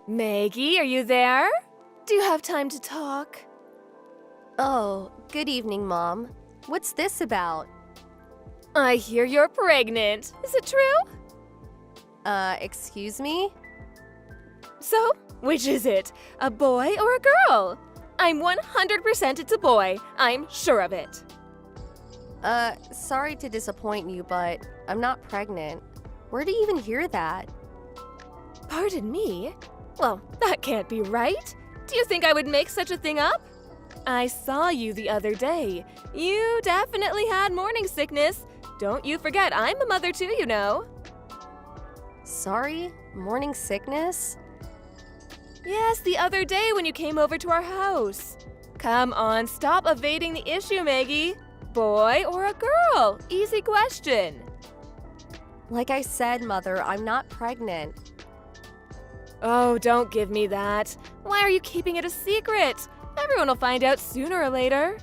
Maggie, are you there? Do you have time to talk? Oh, good evening, Mom. What's this about? I hear you're pregnant. Is it true? Excuse me? So, which is it? A boy or a girl? I'm 100% it's a boy. I'm sure of it. Sorry to disappoint you, but I'm not pregnant. Where do you even hear that? Pardon me? Well, that can't be right. Do you think I would make such a thing up? I saw you the other day. You definitely had morning sickness. Don't you forget, I'm a mother too, you know. Sorry? Morning sickness? Yes, the other day when you came over to our house. Come on, stop evading the issue, Maggie. Boy or a girl? Easy question. Like I said, Mother, I'm not pregnant. Oh, don't give me that. Why are you keeping it a secret? Everyone will find out sooner or later.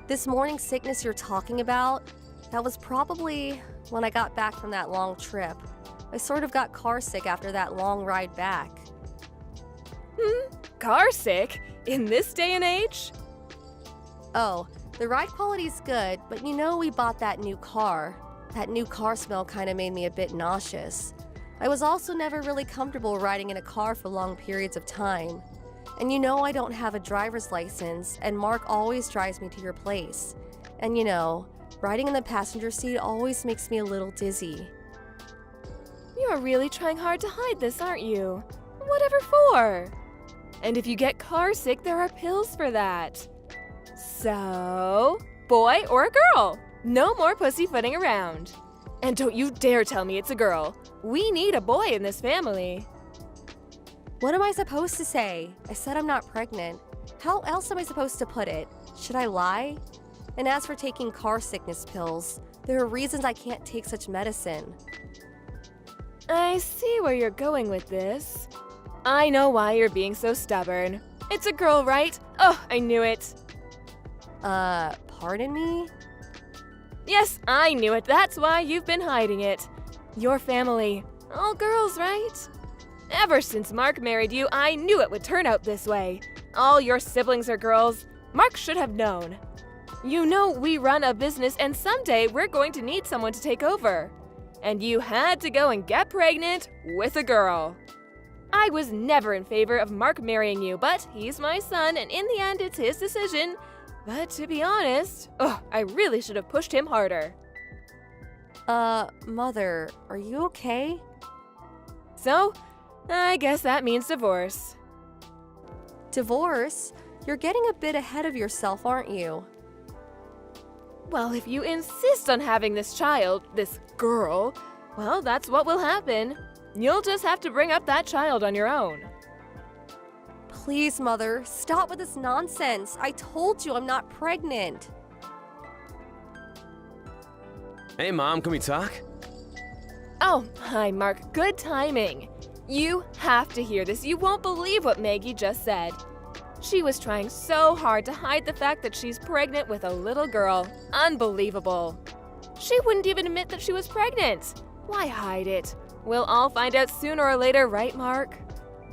This morning sickness you're talking about, that was probably when I got back from that long trip. I sort of got car sick after that long ride back. Car sick? In this day and age? Oh, the ride quality's good, but you know we bought that new car. That new car smell kind of made me a bit nauseous. I was also never really comfortable riding in a car for long periods of time. And you know I don't have a driver's license, and Mark always drives me to your place. And you know, riding in the passenger seat always makes me a little dizzy. You're really trying hard to hide this, aren't you? Whatever for? And if you get car sick, there are pills for that. So, boy or a girl? No more pussyfooting around. And don't you dare tell me it's a girl. We need a boy in this family. What am I supposed to say? I said I'm not pregnant. How else am I supposed to put it? Should I lie? And as for taking car sickness pills, there are reasons I can't take such medicine. I see where you're going with this. I know why you're being so stubborn. It's a girl, right? Oh, I knew it. Pardon me? Yes, I knew it. That's why you've been hiding it. Your family. All girls, right? Ever since Mark married you, I knew it would turn out this way. All your siblings are girls. Mark should have known. You know we run a business and someday we're going to need someone to take over. And you had to go and get pregnant with a girl. I was never in favor of Mark marrying you, but he's my son and in the end it's his decision. But to be honest, I really should have pushed him harder. Mother, are you okay? So, I guess that means divorce. Divorce? You're getting a bit ahead of yourself, aren't you? Well, if you insist on having this child, this girl, well, that's what will happen. You'll just have to bring up that child on your own. Please, Mother, stop with this nonsense. I told you I'm not pregnant. Hey, Mom, can we talk? Oh, hi, Mark. Good timing. You have to hear this. You won't believe what Maggie just said. She was trying so hard to hide the fact that she's pregnant with a little girl. Unbelievable. She wouldn't even admit that she was pregnant. Why hide it? We'll all find out sooner or later, right, Mark?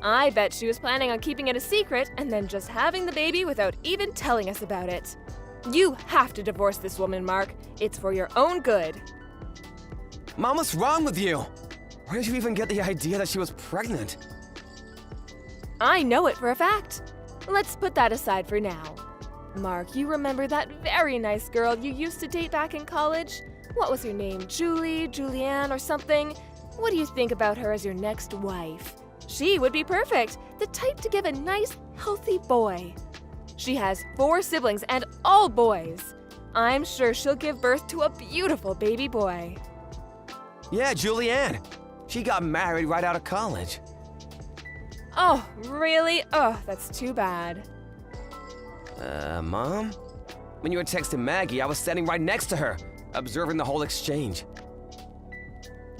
I bet she was planning on keeping it a secret and then just having the baby without even telling us about it. You have to divorce this woman, Mark. It's for your own good. Mom, what's wrong with you? Where did you even get the idea that she was pregnant? I know it for a fact. Let's put that aside for now. Mark, you remember that very nice girl you used to date back in college? What was her name? Julie, Julianne, or something? What do you think about her as your next wife? She would be perfect, the type to give a nice, healthy boy. She has 4 siblings and all boys. I'm sure she'll give birth to a beautiful baby boy. Yeah, Julianne. She got married right out of college. Oh, really? Oh, that's too bad. Mom? When you were texting Maggie, I was standing right next to her, observing the whole exchange.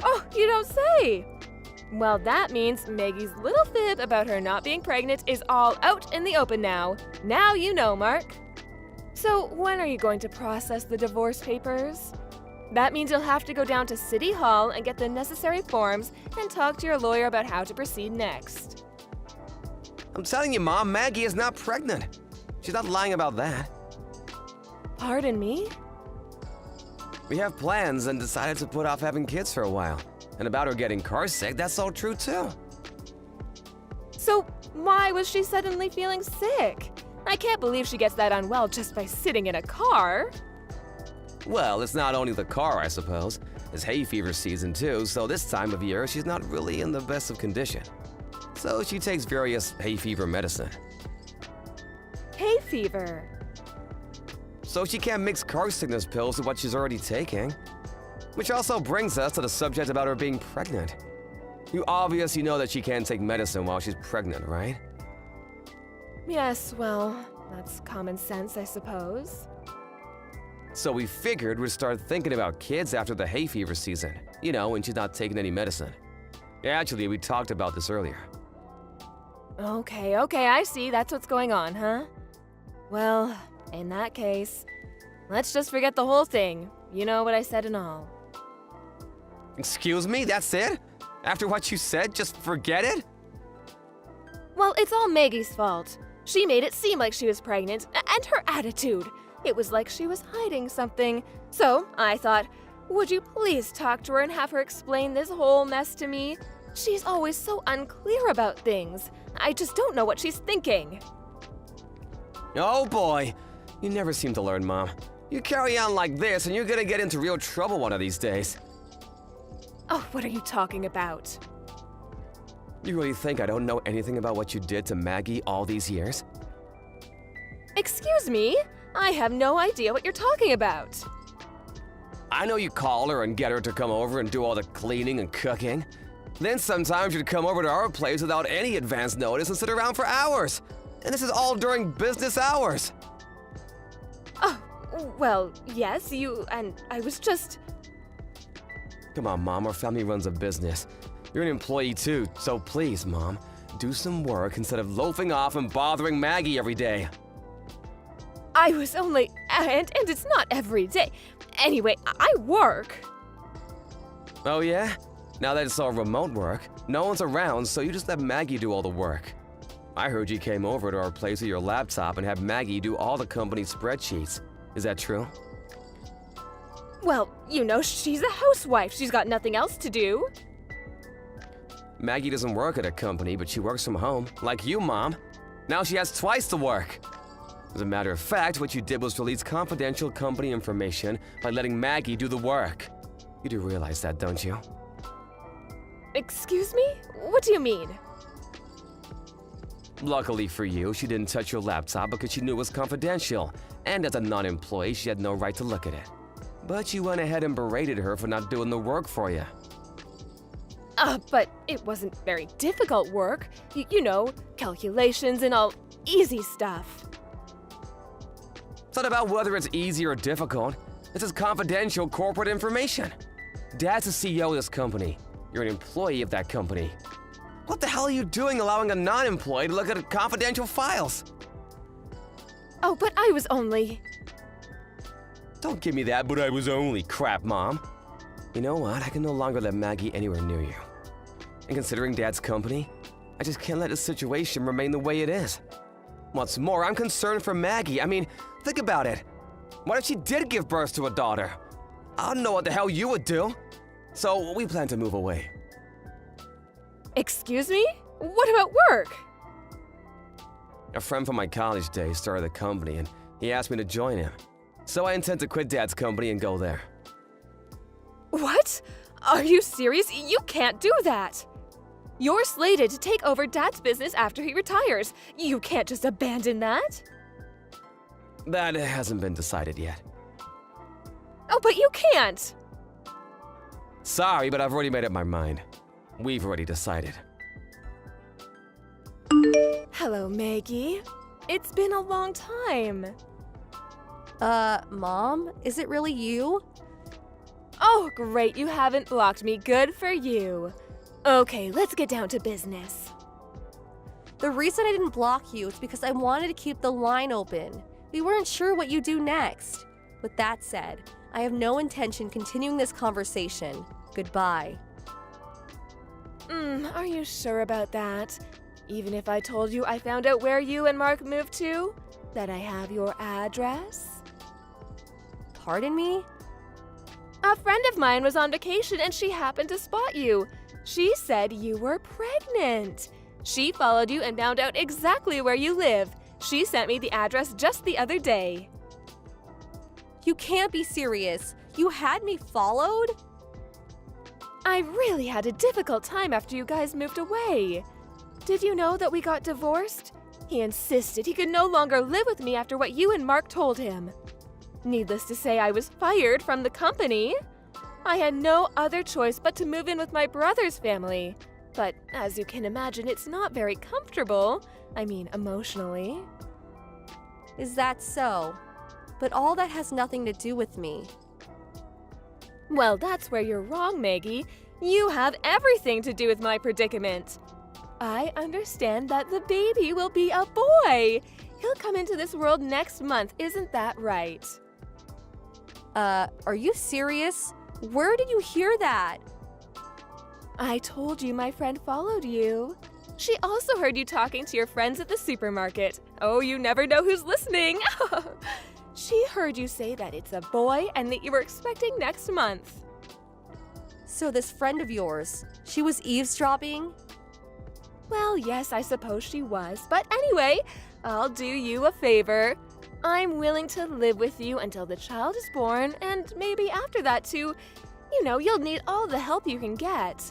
Oh, you don't say! Well, that means Maggie's little fib about her not being pregnant is all out in the open now. Now you know, Mark. So, when are you going to process the divorce papers? That means you'll have to go down to City Hall and get the necessary forms and talk to your lawyer about how to proceed next. I'm telling you, Mom, Maggie is not pregnant. She's not lying about that. Pardon me? We have plans and decided to put off having kids for a while. And about her getting car sick, that's all true too. So why was she suddenly feeling sick? I can't believe she gets that unwell just by sitting in a car. Well, it's not only the car, I suppose. It's hay fever season too, so this time of year she's not really in the best of condition. So she takes various hay fever medicine. Hay fever. So she can't mix car sickness pills with what she's already taking. Which also brings us to the subject about her being pregnant. You obviously know that she can't take medicine while she's pregnant, right? Yes, well, that's common sense, I suppose. So we figured we'd start thinking about kids after the hay fever season. You know, when she's not taking any medicine. Actually, we talked about this earlier. Okay, I see. That's what's going on, huh? Well, in that case, let's just forget the whole thing. You know what I said and all. Excuse me, that's it? After what you said, just forget it? Well, it's all Maggie's fault. She made it seem like she was pregnant, and her attitude. It was like she was hiding something. So I thought, would you please talk to her and have her explain this whole mess to me? She's always so unclear about things. I just don't know what she's thinking. Oh boy, you never seem to learn, Mom. You carry on like this and you're gonna get into real trouble one of these days. Oh, what are you talking about? You really think I don't know anything about what you did to Maggie all these years? Excuse me? I have no idea what you're talking about. I know you call her and get her to come over and do all the cleaning and cooking. Then sometimes you'd come over to our place without any advance notice and sit around for hours. And this is all during business hours. Oh, well, yes, and I was just... Come on, Mom, our family runs a business. You're an employee too, so please, Mom, do some work instead of loafing off and bothering Maggie every day. I was only... and it's not every day. Anyway, I work. Oh yeah? Now that it's all remote work, no one's around, so you just let Maggie do all the work. I heard you came over to our place with your laptop and had Maggie do all the company's spreadsheets. Is that true? Well, you know, she's a housewife. She's got nothing else to do. Maggie doesn't work at a company, but she works from home, like you, Mom. Now she has twice the work. As a matter of fact, what you did was release confidential company information by letting Maggie do the work. You do realize that, don't you? Excuse me? What do you mean? Luckily for you, she didn't touch your laptop because she knew it was confidential, and as a non-employee, she had no right to look at it. But you went ahead and berated her for not doing the work for you. But it wasn't very difficult work. You know, calculations and all easy stuff. It's not about whether it's easy or difficult. This is confidential corporate information. Dad's the CEO of this company. You're an employee of that company. What the hell are you doing allowing a non-employee to look at confidential files? Oh, but I was only... Don't give me that, but I was only crap, Mom. You know what? I can no longer let Maggie anywhere near you. And considering Dad's company, I just can't let the situation remain the way it is. What's more, I'm concerned for Maggie. I mean, think about it. What if she did give birth to a daughter? I don't know what the hell you would do. So we plan to move away. Excuse me? What about work? A friend from my college days started a company and he asked me to join him. So I intend to quit Dad's company and go there. What? Are you serious? You can't do that. You're slated to take over Dad's business after he retires. You can't just abandon that. That hasn't been decided yet. Oh, but you can't. Sorry, but I've already made up my mind. We've already decided. Hello, Maggie. It's been a long time. Mom? Is it really you? Oh, great, you haven't blocked me. Good for you. Okay, let's get down to business. The reason I didn't block you is because I wanted to keep the line open. We weren't sure what you'd do next. With that said, I have no intention continuing this conversation. Goodbye. Are you sure about that? Even if I told you I found out where you and Mark moved to, that I have your address? Pardon me? A friend of mine was on vacation and she happened to spot you. She said you were pregnant. She followed you and found out exactly where you live. She sent me the address just the other day. You can't be serious. You had me followed? I really had a difficult time after you guys moved away. Did you know that we got divorced? He insisted he could no longer live with me after what you and Mark told him. Needless to say, I was fired from the company. I had no other choice but to move in with my brother's family. But as you can imagine, it's not very comfortable. I mean, emotionally. Is that so? But all that has nothing to do with me. Well, that's where you're wrong, Maggie. You have everything to do with my predicament. I understand that the baby will be a boy. He'll come into this world next month, isn't that right? Are you serious? Where did you hear that? I told you my friend followed you. She also heard you talking to your friends at the supermarket. Oh, you never know who's listening. She heard you say that it's a boy and that you were expecting next month. So this friend of yours, she was eavesdropping? Well, yes, I suppose she was. But anyway, I'll do you a favor. I'm willing to live with you until the child is born, and maybe after that too. You'll need all the help you can get.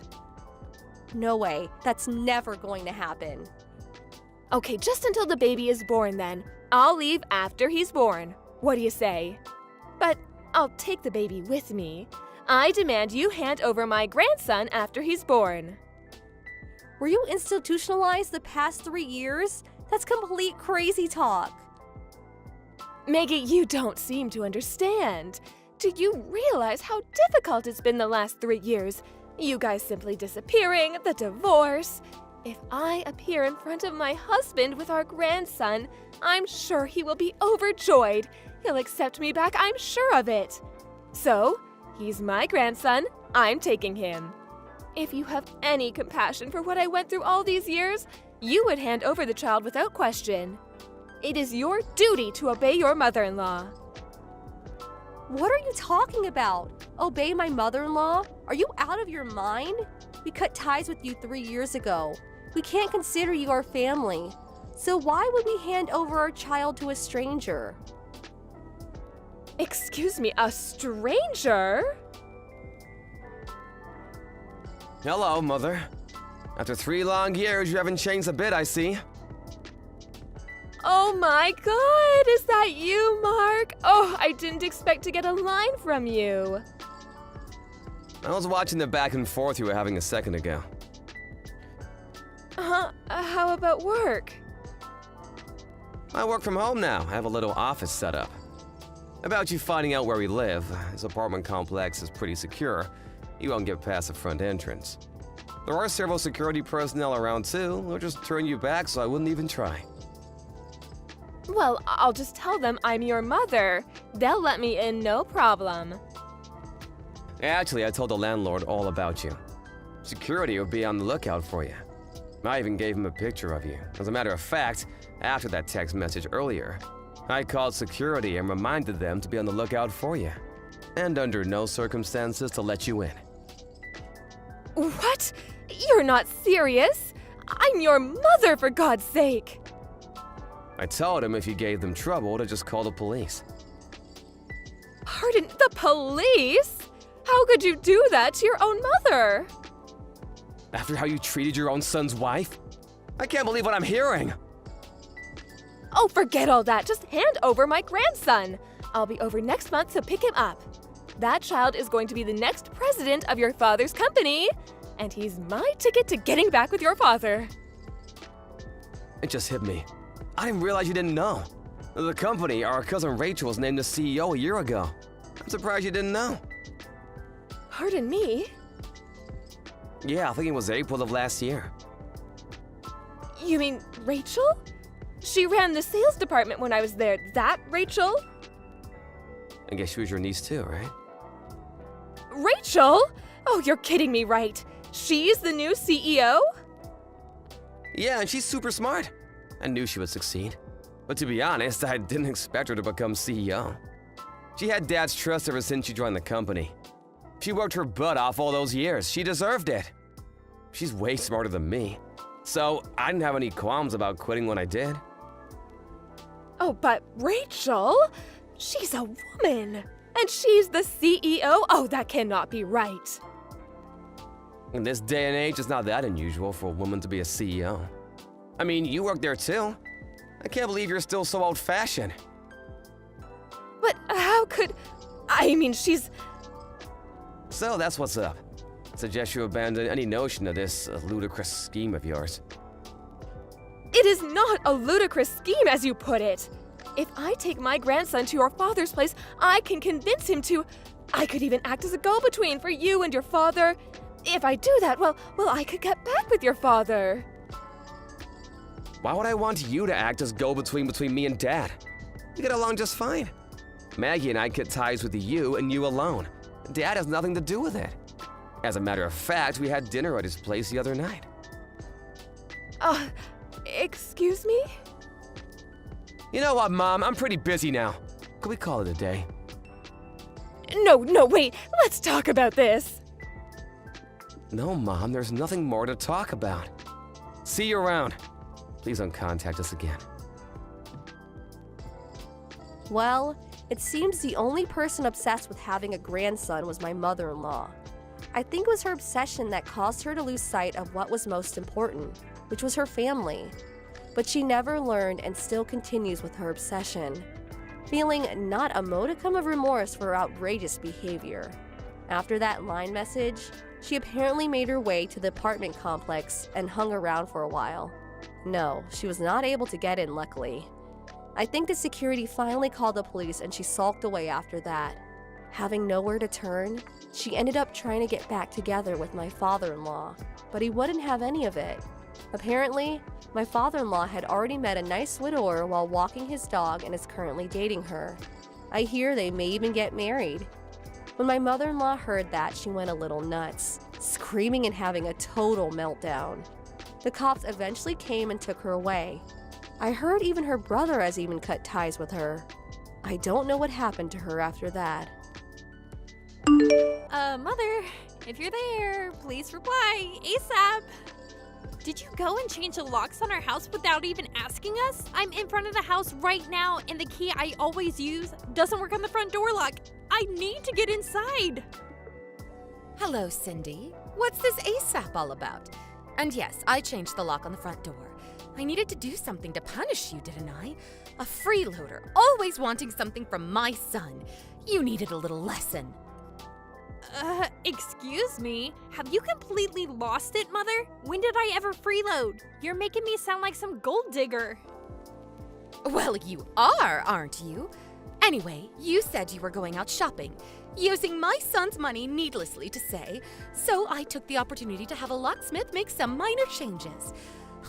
No way. That's never going to happen. Okay, just until the baby is born then. I'll leave after he's born. What do you say? But I'll take the baby with me. I demand you hand over my grandson after he's born. Were you institutionalized the past 3 years? That's complete crazy talk. Maggie, you don't seem to understand. Do you realize how difficult it's been the last 3 years? You guys simply disappearing, the divorce. If I appear in front of my husband with our grandson, I'm sure he will be overjoyed. He'll accept me back, I'm sure of it. So, he's my grandson, I'm taking him. If you have any compassion for what I went through all these years, you would hand over the child without question. It is your duty to obey your mother-in-law. What are you talking about? Obey my mother-in-law? Are you out of your mind? We cut ties with you 3 years ago. We can't consider you our family. So why would we hand over our child to a stranger? Excuse me, a stranger? Hello, Mother. After 3 long years, you haven't changed a bit, I see. Oh my God, is that you, Mark? Oh, I didn't expect to get a line from you. I was watching the back and forth you were having a second ago. How about work? I work from home now. I have a little office set up. About you finding out where we live, this apartment complex is pretty secure. You won't get past the front entrance. There are several security personnel around too. They'll just turn you back, so I wouldn't even try. Well, I'll just tell them I'm your mother. They'll let me in, no problem. Actually, I told the landlord all about you. Security will be on the lookout for you. I even gave him a picture of you. As a matter of fact, after that text message earlier, I called security and reminded them to be on the lookout for you. And under no circumstances to let you in. What? You're not serious? I'm your mother, for God's sake! I told him if you gave them trouble to just call the police. Pardon, the police? How could you do that to your own mother? After how you treated your own son's wife? I can't believe what I'm hearing! Oh, forget all that. Just hand over my grandson. I'll be over next month to pick him up. That child is going to be the next president of your father's company, and he's my ticket to getting back with your father. It just hit me. I didn't realize you didn't know. The company, our cousin Rachel, was named the CEO a year ago. I'm surprised you didn't know. Pardon me? Yeah, I think it was April of last year. You mean Rachel? She ran the sales department when I was there. That Rachel? I guess she was your niece too, right? Rachel? Oh, you're kidding me, right? She's the new CEO? Yeah, and she's super smart. I knew she would succeed. But to be honest, I didn't expect her to become CEO. She had Dad's trust ever since she joined the company. She worked her butt off all those years. She deserved it. She's way smarter than me. So I didn't have any qualms about quitting when I did. Oh, but Rachel? She's a woman. And she's the CEO? Oh, that cannot be right. In this day and age, it's not that unusual for a woman to be a CEO. I mean, you work there too. I can't believe you're still so old-fashioned. But how could... I mean, she's... So that's what's up. Suggest you abandon any notion of this ludicrous scheme of yours. It is not a ludicrous scheme, as you put it. If I take my grandson to your father's place, I can convince him to... I could even act as a go-between for you and your father. If I do that, well, I could get back with your father. Why would I want you to act as go-between between me and Dad? We get along just fine. Maggie and I cut ties with you and you alone. Dad has nothing to do with it. As a matter of fact, we had dinner at his place the other night. Excuse me? You know what, Mom? I'm pretty busy now. Could we call it a day? No, wait. Let's talk about this. No, Mom, there's nothing more to talk about. See you around. Please don't contact us again. Well, it seems the only person obsessed with having a grandson was my mother-in-law. I think it was her obsession that caused her to lose sight of what was most important, which was her family. But she never learned and still continues with her obsession, feeling not a modicum of remorse for her outrageous behavior. After that line message, she apparently made her way to the apartment complex and hung around for a while. No, she was not able to get in, luckily. I think the security finally called the police and she sulked away after that. Having nowhere to turn, she ended up trying to get back together with my father-in-law, but he wouldn't have any of it. Apparently, my father-in-law had already met a nice widower while walking his dog and is currently dating her. I hear they may even get married. When my mother-in-law heard that, she went a little nuts, screaming and having a total meltdown. The cops eventually came and took her away. I heard even her brother has even cut ties with her. I don't know what happened to her after that. Mother, if you're there, please reply ASAP. Did you go and change the locks on our house without even asking us? I'm in front of the house right now, and the key I always use doesn't work on the front door lock. I need to get inside. Hello, Cindy. What's this ASAP all about? And yes, I changed the lock on the front door. I needed to do something to punish you, didn't I? A freeloader, always wanting something from my son. You needed a little lesson. Excuse me? Have you completely lost it, Mother? When did I ever freeload? You're making me sound like some gold digger. Well, you are, aren't you? Anyway, you said you were going out shopping, using my son's money needlessly to say, so I took the opportunity to have a locksmith make some minor changes.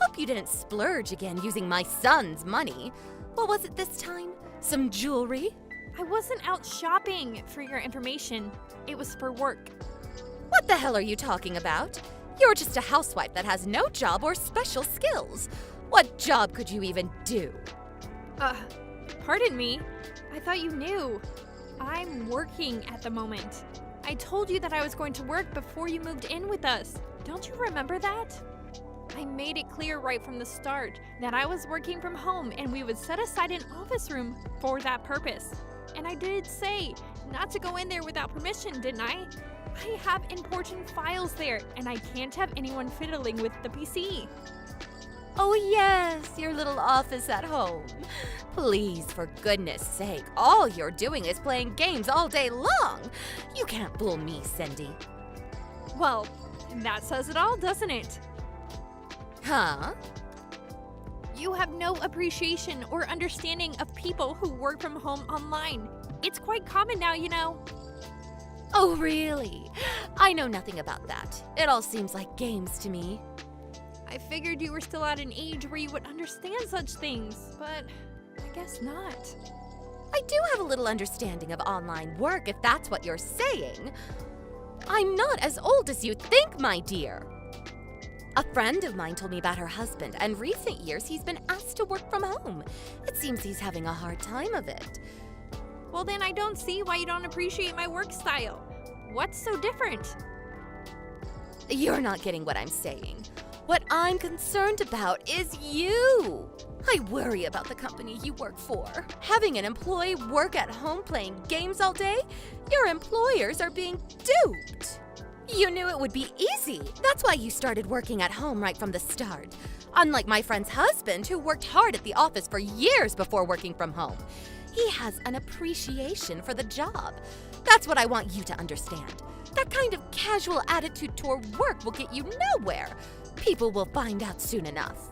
Hope you didn't splurge again using my son's money. What was it this time? Some jewelry? I wasn't out shopping, for your information. It was for work. What the hell are you talking about? You're just a housewife that has no job or special skills. What job could you even do? Pardon me. I thought you knew. I'm working at the moment. I told you that I was going to work before you moved in with us. Don't you remember that? I made it clear right from the start that I was working from home and we would set aside an office room for that purpose. And I did say not to go in there without permission, didn't I? I have important files there and I can't have anyone fiddling with the PC. Oh yes, your little office at home. Please, for goodness sake, all you're doing is playing games all day long. You can't fool me, Cindy. Well, that says it all, doesn't it? Huh? You have no appreciation or understanding of people who work from home online. It's quite common now, you know. Oh, really? I know nothing about that. It all seems like games to me. I figured you were still at an age where you would understand such things, but I guess not. I do have a little understanding of online work, if that's what you're saying. I'm not as old as you think, my dear. A friend of mine told me about her husband, and recent years he's been asked to work from home. It seems he's having a hard time of it. Well, then I don't see why you don't appreciate my work style. What's so different? You're not getting what I'm saying. What I'm concerned about is you. I worry about the company you work for. Having an employee work at home playing games all day? Your employers are being duped. You knew it would be easy. That's why you started working at home right from the start. Unlike my friend's husband, who worked hard at the office for years before working from home. He has an appreciation for the job. That's what I want you to understand. That kind of casual attitude toward work will get you nowhere. People will find out soon enough.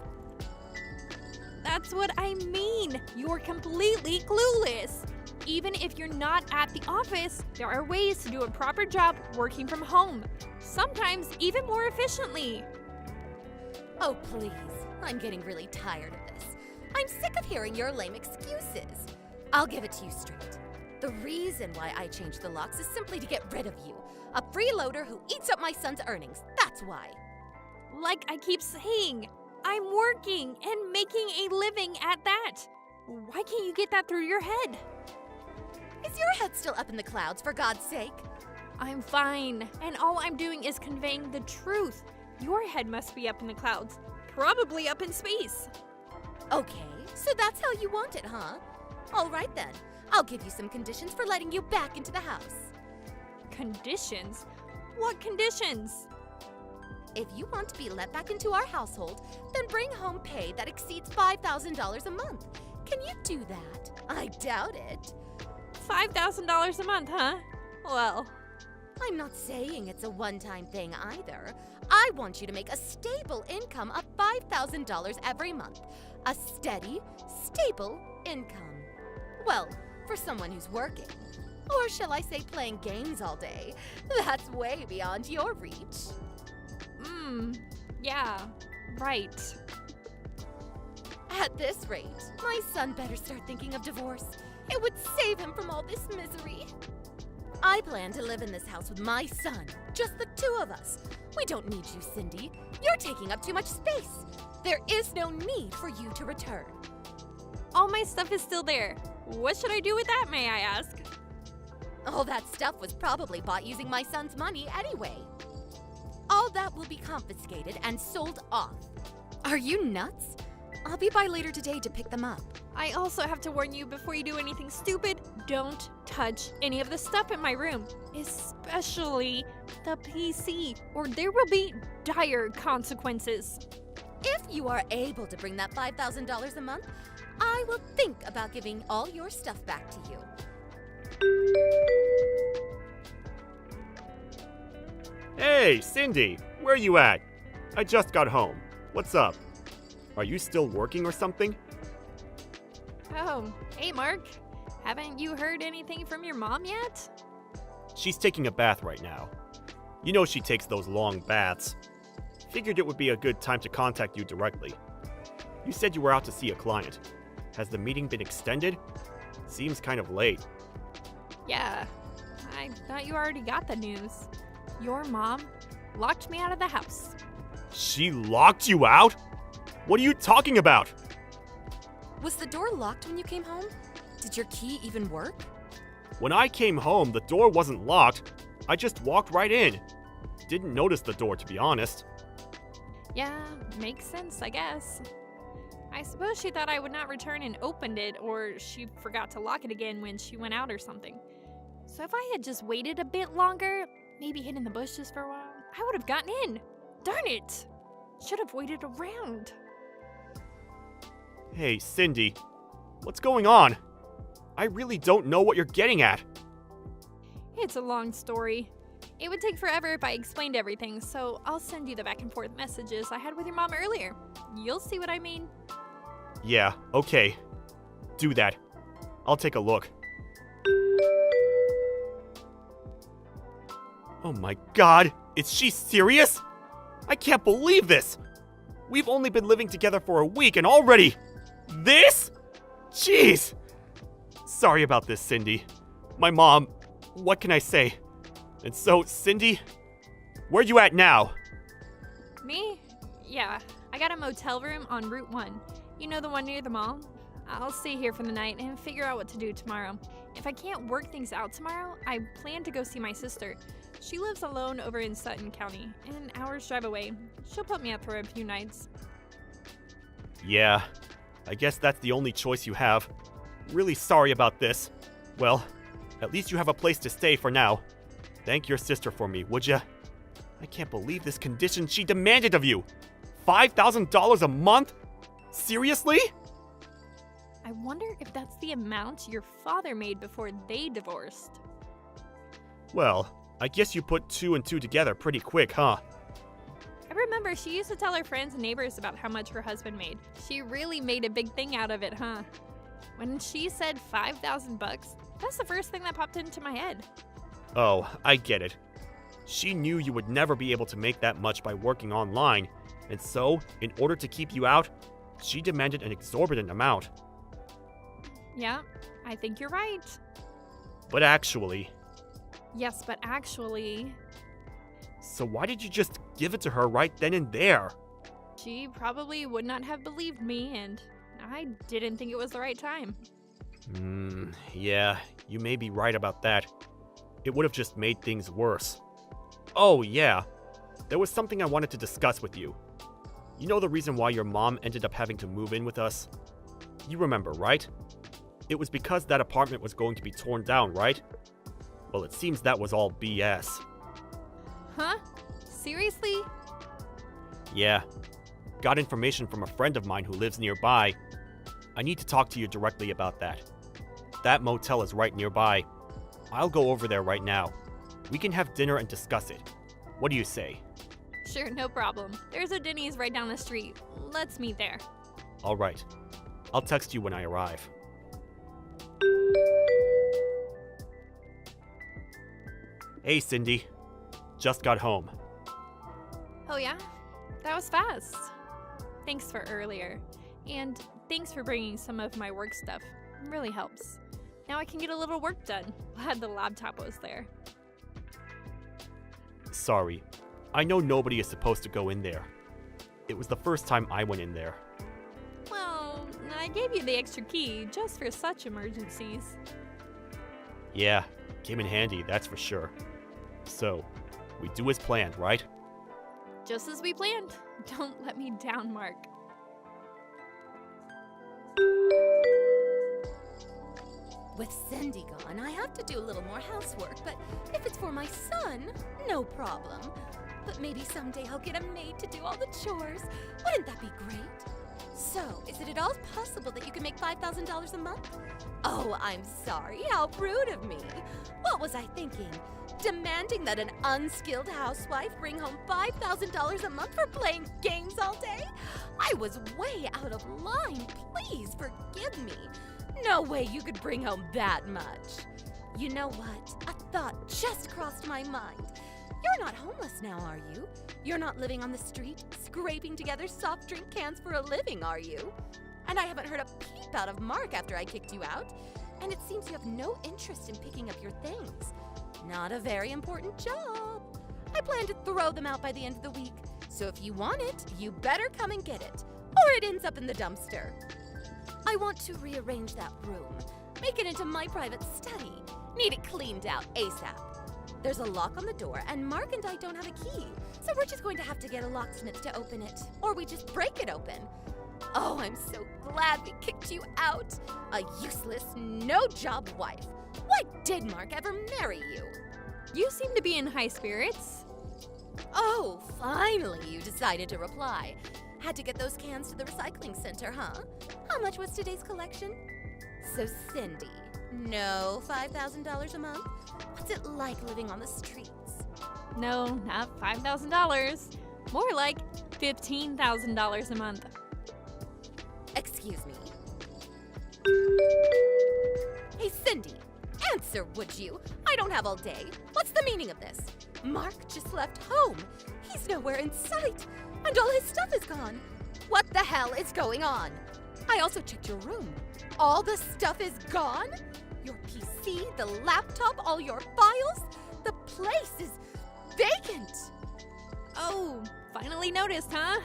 That's what I mean. You're completely clueless. Even if you're not at the office, there are ways to do a proper job working from home. Sometimes even more efficiently. Oh, please. I'm getting really tired of this. I'm sick of hearing your lame excuses. I'll give it to you straight. The reason why I changed the locks is simply to get rid of you. A freeloader who eats up my son's earnings. That's why. Like I keep saying, I'm working and making a living at that. Why can't you get that through your head? Is your head still up in the clouds, for God's sake? I'm fine, and all I'm doing is conveying the truth. Your head must be up in the clouds, probably up in space. Okay, so that's how you want it, huh? All right then. I'll give you some conditions for letting you back into the house. Conditions? What conditions? If you want to be let back into our household, then bring home pay that exceeds $5,000 a month. Can you do that? I doubt it. $5,000 a month, huh? Well, I'm not saying it's a one-time thing either. I want you to make a stable income of $5,000 every month. A steady, stable income. Well, for someone who's working. Or shall I say playing games all day? That's way beyond your reach. Yeah, right. At this rate, my son better start thinking of divorce. It would save him from all this misery. I plan to live in this house with my son, just the two of us. We don't need you, Cindy. You're taking up too much space. There is no need for you to return. All my stuff is still there. What should I do with that, may I ask? All that stuff was probably bought using my son's money anyway. All that will be confiscated and sold off. Are you nuts? I'll be by later today to pick them up. I also have to warn you before you do anything stupid, don't touch any of the stuff in my room, especially the PC, or there will be dire consequences. If you are able to bring that $5,000 a month, I will think about giving all your stuff back to you. Hey, Cindy, where you at? I just got home. What's up? Are you still working or something? Oh, hey Mark. Haven't you heard anything from your mom yet? She's taking a bath right now. You know she takes those long baths. Figured it would be a good time to contact you directly. You said you were out to see a client. Has the meeting been extended? Seems kind of late. Yeah, I thought you already got the news. Your mom locked me out of the house. She locked you out? What are you talking about? Was the door locked when you came home? Did your key even work? When I came home, the door wasn't locked. I just walked right in. Didn't notice the door, to be honest. Yeah, makes sense, I guess. I suppose she thought I would not return and opened it, or she forgot to lock it again when she went out or something. So if I had just waited a bit longer, maybe hid in the bushes for a while, I would have gotten in. Darn it! Should have waited around. Hey, Cindy. What's going on? I really don't know what you're getting at. It's a long story. It would take forever if I explained everything, so I'll send you the back and forth messages I had with your mom earlier. You'll see what I mean. Yeah, okay. Do that. I'll take a look. Oh my god, is she serious? I can't believe this! We've only been living together for a week and already... This? Jeez! Sorry about this, Cindy. My mom... What can I say? And so, Cindy... Where you at now? Me? Yeah, I got a motel room on Route 1. You know, the one near the mall? I'll stay here for the night and figure out what to do tomorrow. If I can't work things out tomorrow, I plan to go see my sister. She lives alone over in Sutton County, an hour's drive away. She'll put me up for a few nights. Yeah, I guess that's the only choice you have. Really sorry about this. Well, at least you have a place to stay for now. Thank your sister for me, would ya? I can't believe this condition she demanded of you. $5,000 a month? Seriously? I wonder if that's the amount your father made before they divorced. Well, I guess you put 2 and 2 together pretty quick, huh? I remember she used to tell her friends and neighbors about how much her husband made. She really made a big thing out of it, huh? When she said $5,000, that's the first thing that popped into my head. Oh, I get it. She knew you would never be able to make that much by working online, and so, in order to keep you out, she demanded an exorbitant amount. Yeah, I think you're right. But actually... Yes, but actually, So why did you just give it to her right then and there? she probably would not have believed me, and I didn't think it was the right time. Yeah, you may be right about that. It would have just made things worse. Oh, yeah. There was something I wanted to discuss with you. You know the reason why your mom ended up having to move in with us? You remember, right? It was because that apartment was going to be torn down, right? Well, it seems that was all BS. Huh? Seriously? Yeah. Got information from a friend of mine who lives nearby. I need to talk to you directly about that. That motel is right nearby. I'll go over there right now. We can have dinner and discuss it. What do you say? Sure, no problem. There's a Denny's right down the street. Let's meet there. All right. I'll text you when I arrive. Hey, Cindy. Just got home. Oh yeah? That was fast. Thanks for earlier. And thanks for bringing some of my work stuff. It really helps. Now I can get a little work done. Glad the laptop was there. Sorry. I know nobody is supposed to go in there. It was the first time I went in there. Well, I gave you the extra key just for such emergencies. Yeah, came in handy, that's for sure. So, we do as planned, right? Just as we planned. Don't let me down, Mark. With Cindy gone, I have to do a little more housework, but if it's for my son, no problem. But maybe someday I'll get a maid to do all the chores. Wouldn't that be great? So, is it at all possible that you can make $5,000 a month? Oh, I'm sorry. How rude of me. What was I thinking? Demanding that an unskilled housewife bring home $5,000 a month for playing games all day? I was way out of line. Please forgive me. No way you could bring home that much. You know what? A thought just crossed my mind. You're not homeless now, are you? You're not living on the street, scraping together soft drink cans for a living, are you? And I haven't heard a peep out of Mark after I kicked you out. And it seems you have no interest in picking up your things. Not a very important job. I plan to throw them out by the end of the week. So if you want it, you better come and get it. Or it ends up in the dumpster. I want to rearrange that room. Make it into my private study. Need it cleaned out ASAP. There's a lock on the door, and Mark and I don't have a key. So we're just going to have to get a locksmith to open it. Or we just break it open. Oh, I'm so glad we kicked you out. A useless, no-job wife. Why did Mark ever marry you? You seem to be in high spirits. Oh, finally you decided to reply. Had to get those cans to the recycling center, huh? How much was today's collection? So, Cindy, no $5,000 a month? What's it like living on the streets? No, not $5,000. More like $15,000 a month. Excuse me. Hey, Cindy, answer, would you? I don't have all day. What's the meaning of this? Mark just left home. He's nowhere in sight, and all his stuff is gone. What the hell is going on? I also checked your room. All the stuff is gone? Your PC, the laptop, all your files? The place is vacant. Oh, finally noticed, huh?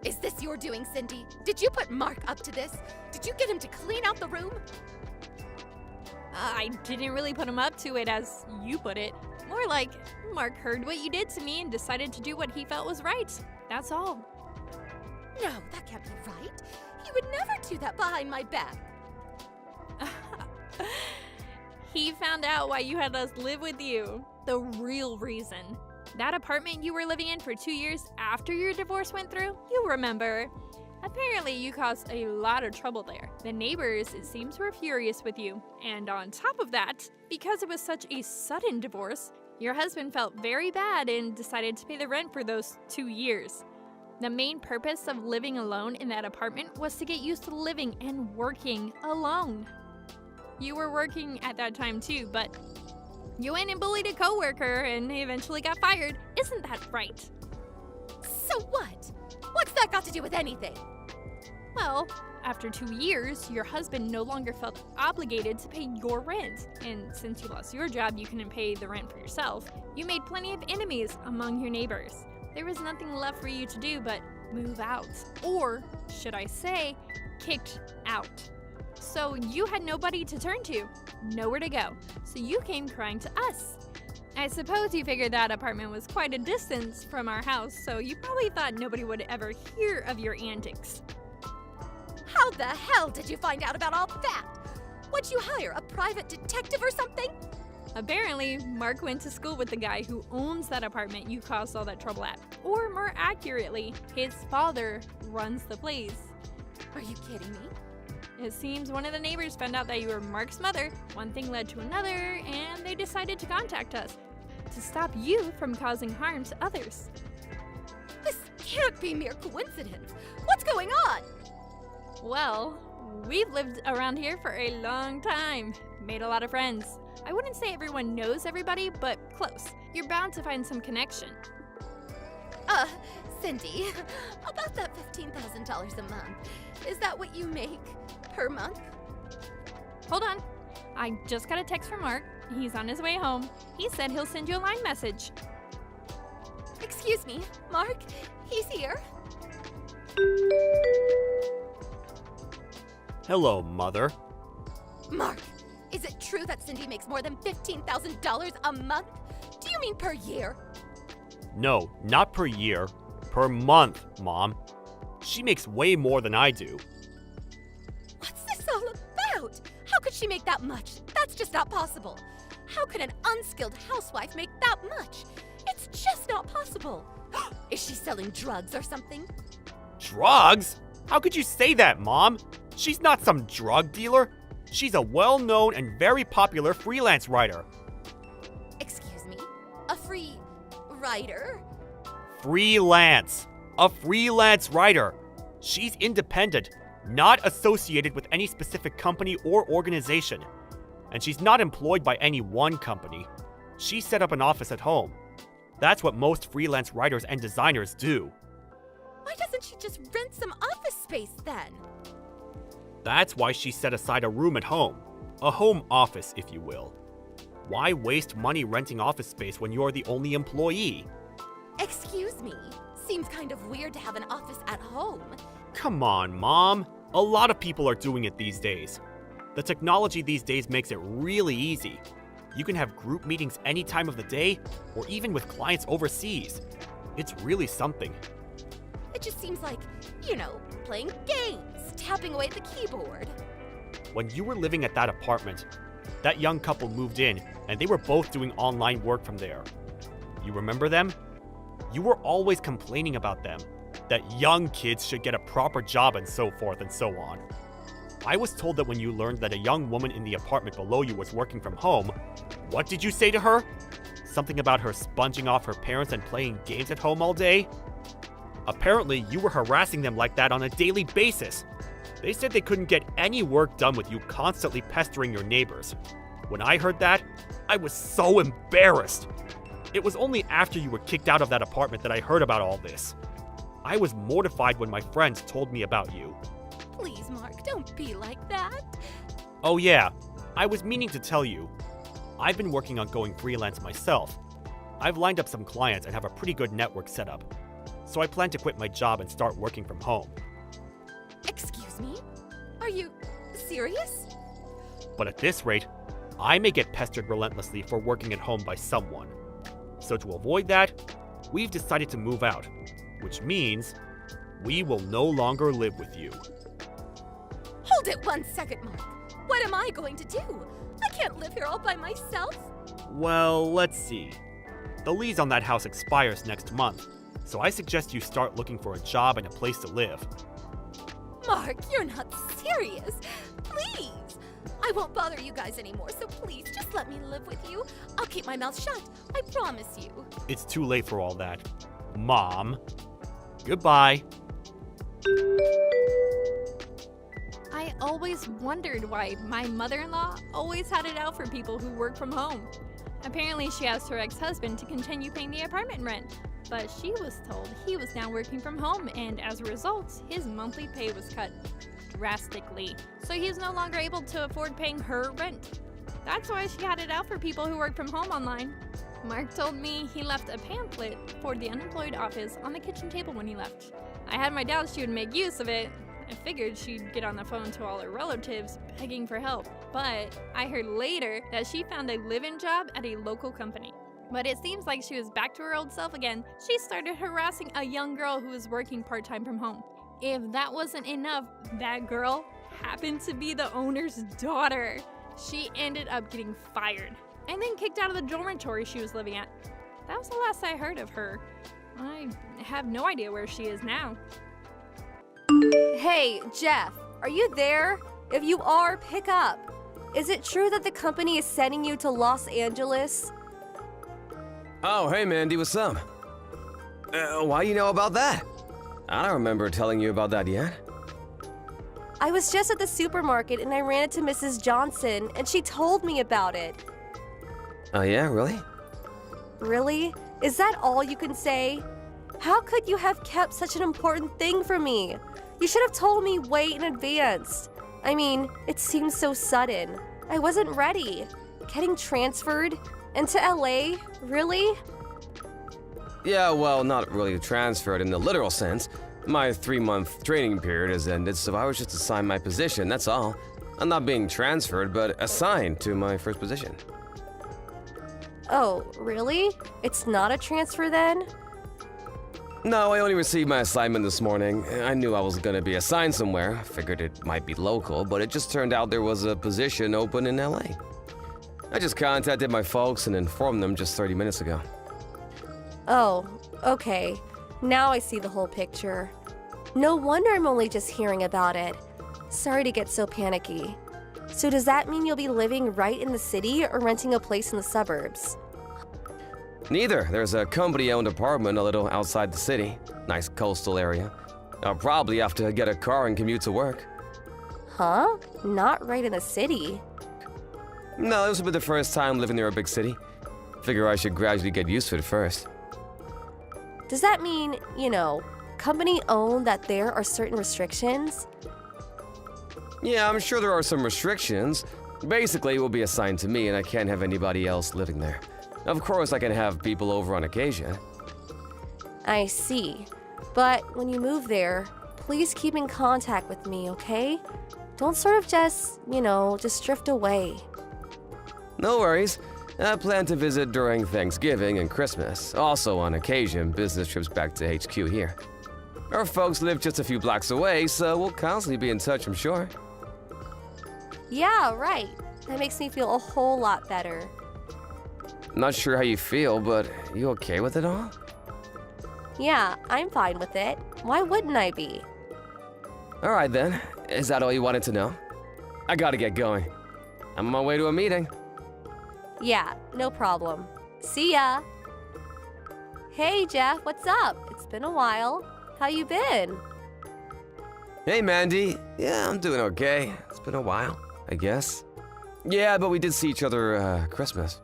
Is this your doing, Cindy? Did you put Mark up to this? Did you get him to clean out the room? I didn't really put him up to it as you put it. More like, Mark heard what you did to me and decided to do what he felt was right. That's all. No, that can't be right. He would never do that behind my back. He found out why you had us live with you. The real reason. That apartment you were living in for 2 years after your divorce went through, you remember. Apparently, you caused a lot of trouble there. The neighbors, it seems, were furious with you. And on top of that, because it was such a sudden divorce, your husband felt very bad and decided to pay the rent for those 2 years. The main purpose of living alone in that apartment was to get used to living and working alone. You were working at that time too, but you went and bullied a coworker and eventually got fired. Isn't that right? So what? What's that got to do with anything? Well, after 2 years, your husband no longer felt obligated to pay your rent. And since you lost your job, you couldn't pay the rent for yourself. You made plenty of enemies among your neighbors. There was nothing left for you to do but move out. Or, should I say, kicked out. So you had nobody to turn to, nowhere to go. So you came crying to us. I suppose you figured that apartment was quite a distance from our house, so you probably thought nobody would ever hear of your antics. How the hell did you find out about all that? Would you hire a private detective or something? Apparently, Mark went to school with the guy who owns that apartment you caused all that trouble at. Or more accurately, his father runs the place. Are you kidding me? It seems one of the neighbors found out that you were Mark's mother. One thing led to another, and they decided to contact us to stop you from causing harm to others. This can't be mere coincidence. What's going on? Well, we've lived around here for a long time, made a lot of friends. I wouldn't say everyone knows everybody, but close. You're bound to find some connection. Cindy, about that $15,000 a month, is that what you make per month? Hold on. I just got a text from Mark. He's on his way home. He said he'll send you a line message. Excuse me, Mark, he's here. Hello, Mother. Mark, is it true that Cindy makes more than $15,000 a month? Do you mean per year? No, not per year. Per month, Mom. She makes way more than I do. What's this all about? How could she make that much? That's just not possible. How could an unskilled housewife make that much? It's just not possible. Is she selling drugs or something? Drugs? How could you say that, Mom? She's not some drug dealer. She's a well-known and very popular freelance writer. Excuse me? A free writer? Freelance. A freelance writer. She's independent, not associated with any specific company or organization. And she's not employed by any one company. She set up an office at home. That's what most freelance writers and designers do. Why doesn't she just rent some office space then? That's why she set aside a room at home. A home office, if you will. Why waste money renting office space when you're the only employee? Excuse me. Seems kind of weird to have an office at home. Come on, Mom. A lot of people are doing it these days. The technology these days makes it really easy. You can have group meetings any time of the day, or even with clients overseas. It's really something. It just seems like, playing games, tapping away at the keyboard. When you were living at that apartment, that young couple moved in, and they were both doing online work from there. You remember them? You were always complaining about them, that young kids should get a proper job and so forth and so on. I was told that when you learned that a young woman in the apartment below you was working from home, what did you say to her? Something about her sponging off her parents and playing games at home all day? Apparently, you were harassing them like that on a daily basis. They said they couldn't get any work done with you constantly pestering your neighbors. When I heard that, I was so embarrassed. It was only after you were kicked out of that apartment that I heard about all this. I was mortified when my friends told me about you. Please, Mark, don't be like that. Oh yeah, I was meaning to tell you. I've been working on going freelance myself. I've lined up some clients and have a pretty good network set up. so I plan to quit my job and start working from home. Excuse me? Are you serious? But at this rate, I may get pestered relentlessly for working at home by someone. So to avoid that, we've decided to move out, which means we will no longer live with you. Hold it 1 second, Mark. What am I going to do? I can't live here all by myself. Well, let's see. The lease on that house expires next month, so I suggest you start looking for a job and a place to live. Mark, you're not serious. Please. I won't bother you guys anymore, so please just let me live with you. I'll keep my mouth shut. I promise you. It's too late for all that. Mom. Goodbye. I always wondered why my mother-in-law always had it out for people who work from home. Apparently, she asked her ex-husband to continue paying the apartment rent, but she was told he was now working from home, and as a result, his monthly pay was cut drastically, so he is no longer able to afford paying her rent. That's why she had it out for people who work from home online. Mark told me he left a pamphlet for the unemployed office on the kitchen table when he left. I had my doubts she would make use of it. I figured she'd get on the phone to all her relatives begging for help, but I heard later that she found a live-in job at a local company. But it seems like she was back to her old self again. She started harassing a young girl who was working part-time from home. If that wasn't enough, that girl happened to be the owner's daughter. She ended up getting fired and then kicked out of the dormitory she was living at. That was the last I heard of her. I have no idea where she is now. Hey, Jeff, are you there? If you are, pick up. Is it true that the company is sending you to Los Angeles? Oh, hey Mandy, what's up? Why you know about that? I don't remember telling you about that yet. I was just at the supermarket and I ran into Mrs. Johnson and she told me about it. Oh yeah, really? Really? Is that all you can say? How could you have kept such an important thing from me? You should have told me way in advance. I mean, it seems so sudden. I wasn't ready. Getting transferred into LA? Really? Yeah, well, not really transferred in the literal sense. My 3-month training period has ended, so I was just assigned my position, that's all. I'm not being transferred, but assigned to my first position. Oh, really? It's not a transfer then? No, I only received my assignment this morning. I knew I was gonna be assigned somewhere. Figured it might be local, but it just turned out there was a position open in LA. I just contacted my folks and informed them just 30 minutes ago. Oh, okay. Now I see the whole picture. No wonder I'm only just hearing about it. Sorry to get so panicky. So does that mean you'll be living right in the city or renting a place in the suburbs? Neither. There's a company-owned apartment a little outside the city. Nice coastal area. I'll probably have to get a car and commute to work. Huh? Not right in the city. No, this will be the first time living near a big city. Figure I should gradually get used to it first. Does that mean, company-owned that there are certain restrictions? Yeah, I'm sure there are some restrictions. Basically, it will be assigned to me and I can't have anybody else living there. Of course, I can have people over on occasion. I see. But when you move there, please keep in contact with me, okay? Don't sort of just drift away. No worries. I plan to visit during Thanksgiving and Christmas. Also, on occasion, business trips back to HQ here. Our folks live just a few blocks away, so we'll constantly be in touch, I'm sure. Yeah, right. That makes me feel a whole lot better. Not sure how you feel, but you okay with it all? Yeah, I'm fine with it. Why wouldn't I be? Alright then. Is that all you wanted to know? I gotta get going. I'm on my way to a meeting. Yeah, no problem. See ya! Hey, Jeff, what's up? It's been a while. How you been? Hey, Mandy. Yeah, I'm doing okay. It's been a while, I guess. Yeah, but we did see each other, Christmas.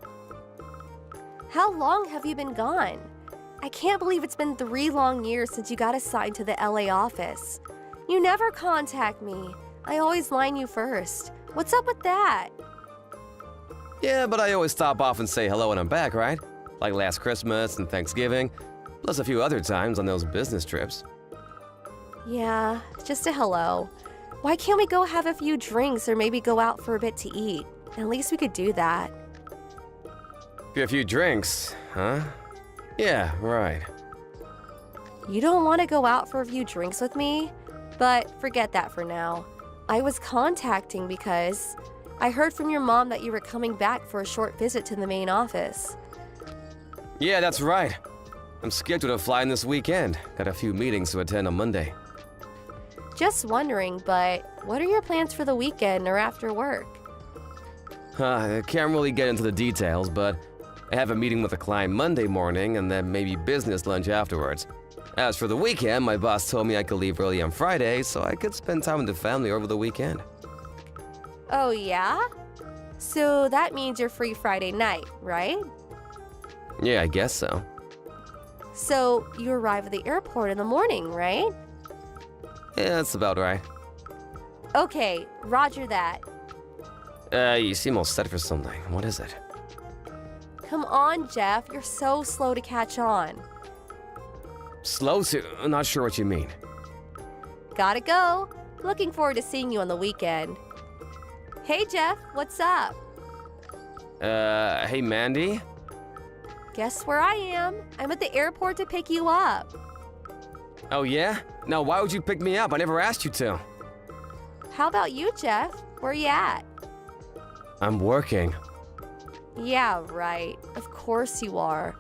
How long have you been gone? I can't believe it's been 3 long years since you got assigned to the LA office. You never contact me. I always line you first. What's up with that? Yeah, but I always stop off and say hello when I'm back, right? Like last Christmas and Thanksgiving. Plus a few other times on those business trips. Yeah, just a hello. Why can't we go have a few drinks or maybe go out for a bit to eat? At least we could do that. A few drinks, huh? Yeah, right. You don't want to go out for a few drinks with me? But forget that for now. I was contacting because I heard from your mom that you were coming back for a short visit to the main office. Yeah, that's right. I'm scheduled to fly in this weekend. Got a few meetings to attend on Monday. Just wondering, but what are your plans for the weekend or after work? I can't really get into the details, but I have a meeting with a client Monday morning and then maybe business lunch afterwards. As for the weekend, my boss told me I could leave early on Friday so I could spend time with the family over the weekend. Oh, yeah? So that means you're free Friday night, right? Yeah, I guess so. So you arrive at the airport in the morning, right? Yeah, that's about right. Okay, roger that. You seem all set for something. What is it? Come on, Jeff, you're so slow to catch on. Slow to... I'm not sure what you mean. Gotta go. Looking forward to seeing you on the weekend. Hey, Jeff, what's up? Hey, Mandy? Guess where I am? I'm at the airport to pick you up. Oh, yeah? Now, why would you pick me up? I never asked you to. How about you, Jeff? Where you at? I'm working. Yeah, right. Of course you are.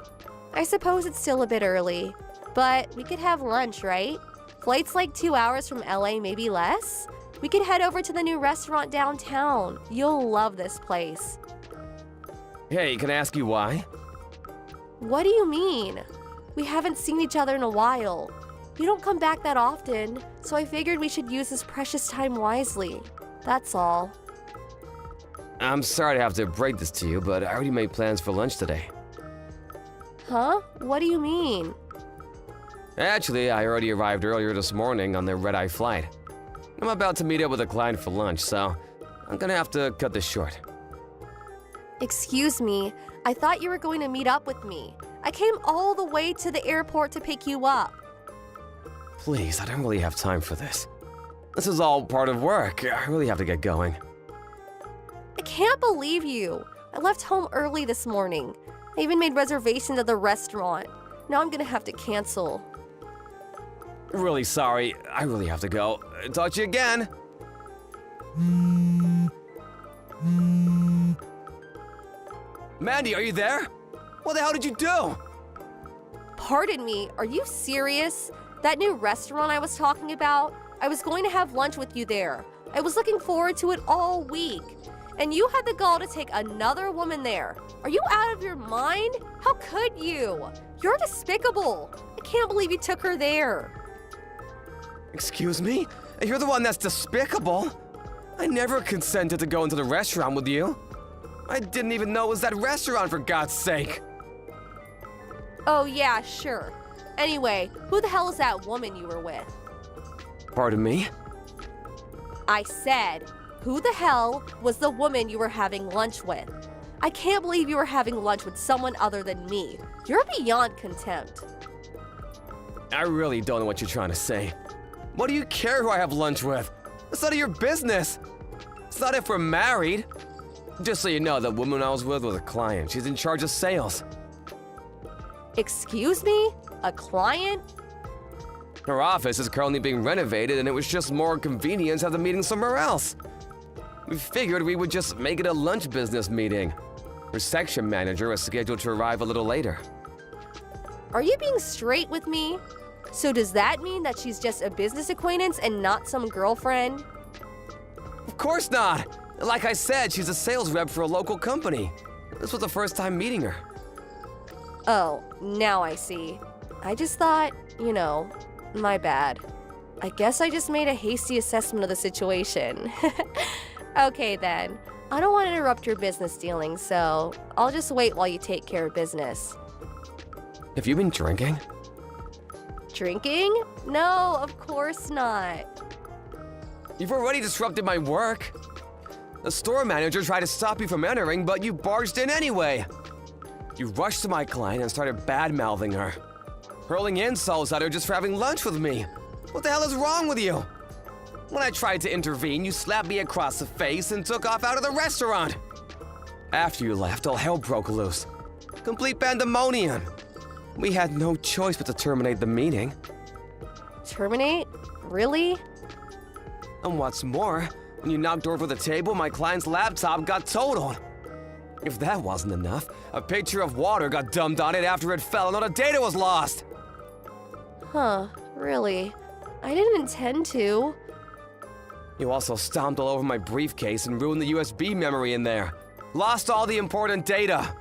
I suppose it's still a bit early, but we could have lunch, right? Flight's like 2 hours from LA, maybe less. We could head over to the new restaurant downtown. You'll love this place. Hey, can I ask you why? What do you mean? We haven't seen each other in a while. You don't come back that often, so I figured we should use this precious time wisely. That's all. I'm sorry to have to break this to you, but I already made plans for lunch today. Huh? What do you mean? Actually, I already arrived earlier this morning on the red-eye flight. I'm about to meet up with a client for lunch, so I'm gonna have to cut this short. Excuse me, I thought you were going to meet up with me. I came all the way to the airport to pick you up. Please, I don't really have time for this. This is all part of work. I really have to get going. I can't believe you. I left home early this morning. I even made reservations at the restaurant. Now I'm gonna have to cancel. Really sorry. I really have to go. Talk to you again. Mandy, are you there? What the hell did you do? Pardon me, are you serious? That new restaurant I was talking about? I was going to have lunch with you there. I was looking forward to it all week. And you had the gall to take another woman there. Are you out of your mind? How could you? You're despicable. I can't believe you took her there. Excuse me? You're the one that's despicable. I never consented to go into the restaurant with you. I didn't even know it was that restaurant, for God's sake. Oh yeah, sure. Anyway, who the hell is that woman you were with? Pardon me? I said, who the hell was the woman you were having lunch with? I can't believe you were having lunch with someone other than me. You're beyond contempt. I really don't know what you're trying to say. What do you care who I have lunch with? It's none of your business. It's not if we're married. Just so you know, the woman I was with was a client. She's in charge of sales. Excuse me? A client? Her office is currently being renovated, and it was just more convenient to have the meeting somewhere else. We figured we would just make it a lunch business meeting. Her section manager was scheduled to arrive a little later. Are you being straight with me? So does that mean that she's just a business acquaintance and not some girlfriend? Of course not! Like I said, she's a sales rep for a local company. This was the first time meeting her. Oh, now I see. I just thought, my bad. I guess I just made a hasty assessment of the situation. Okay then. I don't want to interrupt your business dealings, so I'll just wait while you take care of business. Have you been drinking? Drinking? No, of course not. You've already disrupted my work. The store manager tried to stop you from entering, but you barged in anyway. You rushed to my client and started bad-mouthing her. hurling insults at her just for having lunch with me. What the hell is wrong with you? When I tried to intervene, you slapped me across the face and took off out of the restaurant. After you left, all hell broke loose. Complete pandemonium. We had no choice but to terminate the meeting. Terminate? Really? And what's more, when you knocked over the table, my client's laptop got totaled. If that wasn't enough, a pitcher of water got dumped on it after it fell and all the data was lost. Huh, really? I didn't intend to. You also stomped all over my briefcase and ruined the USB memory in there. Lost all the important data.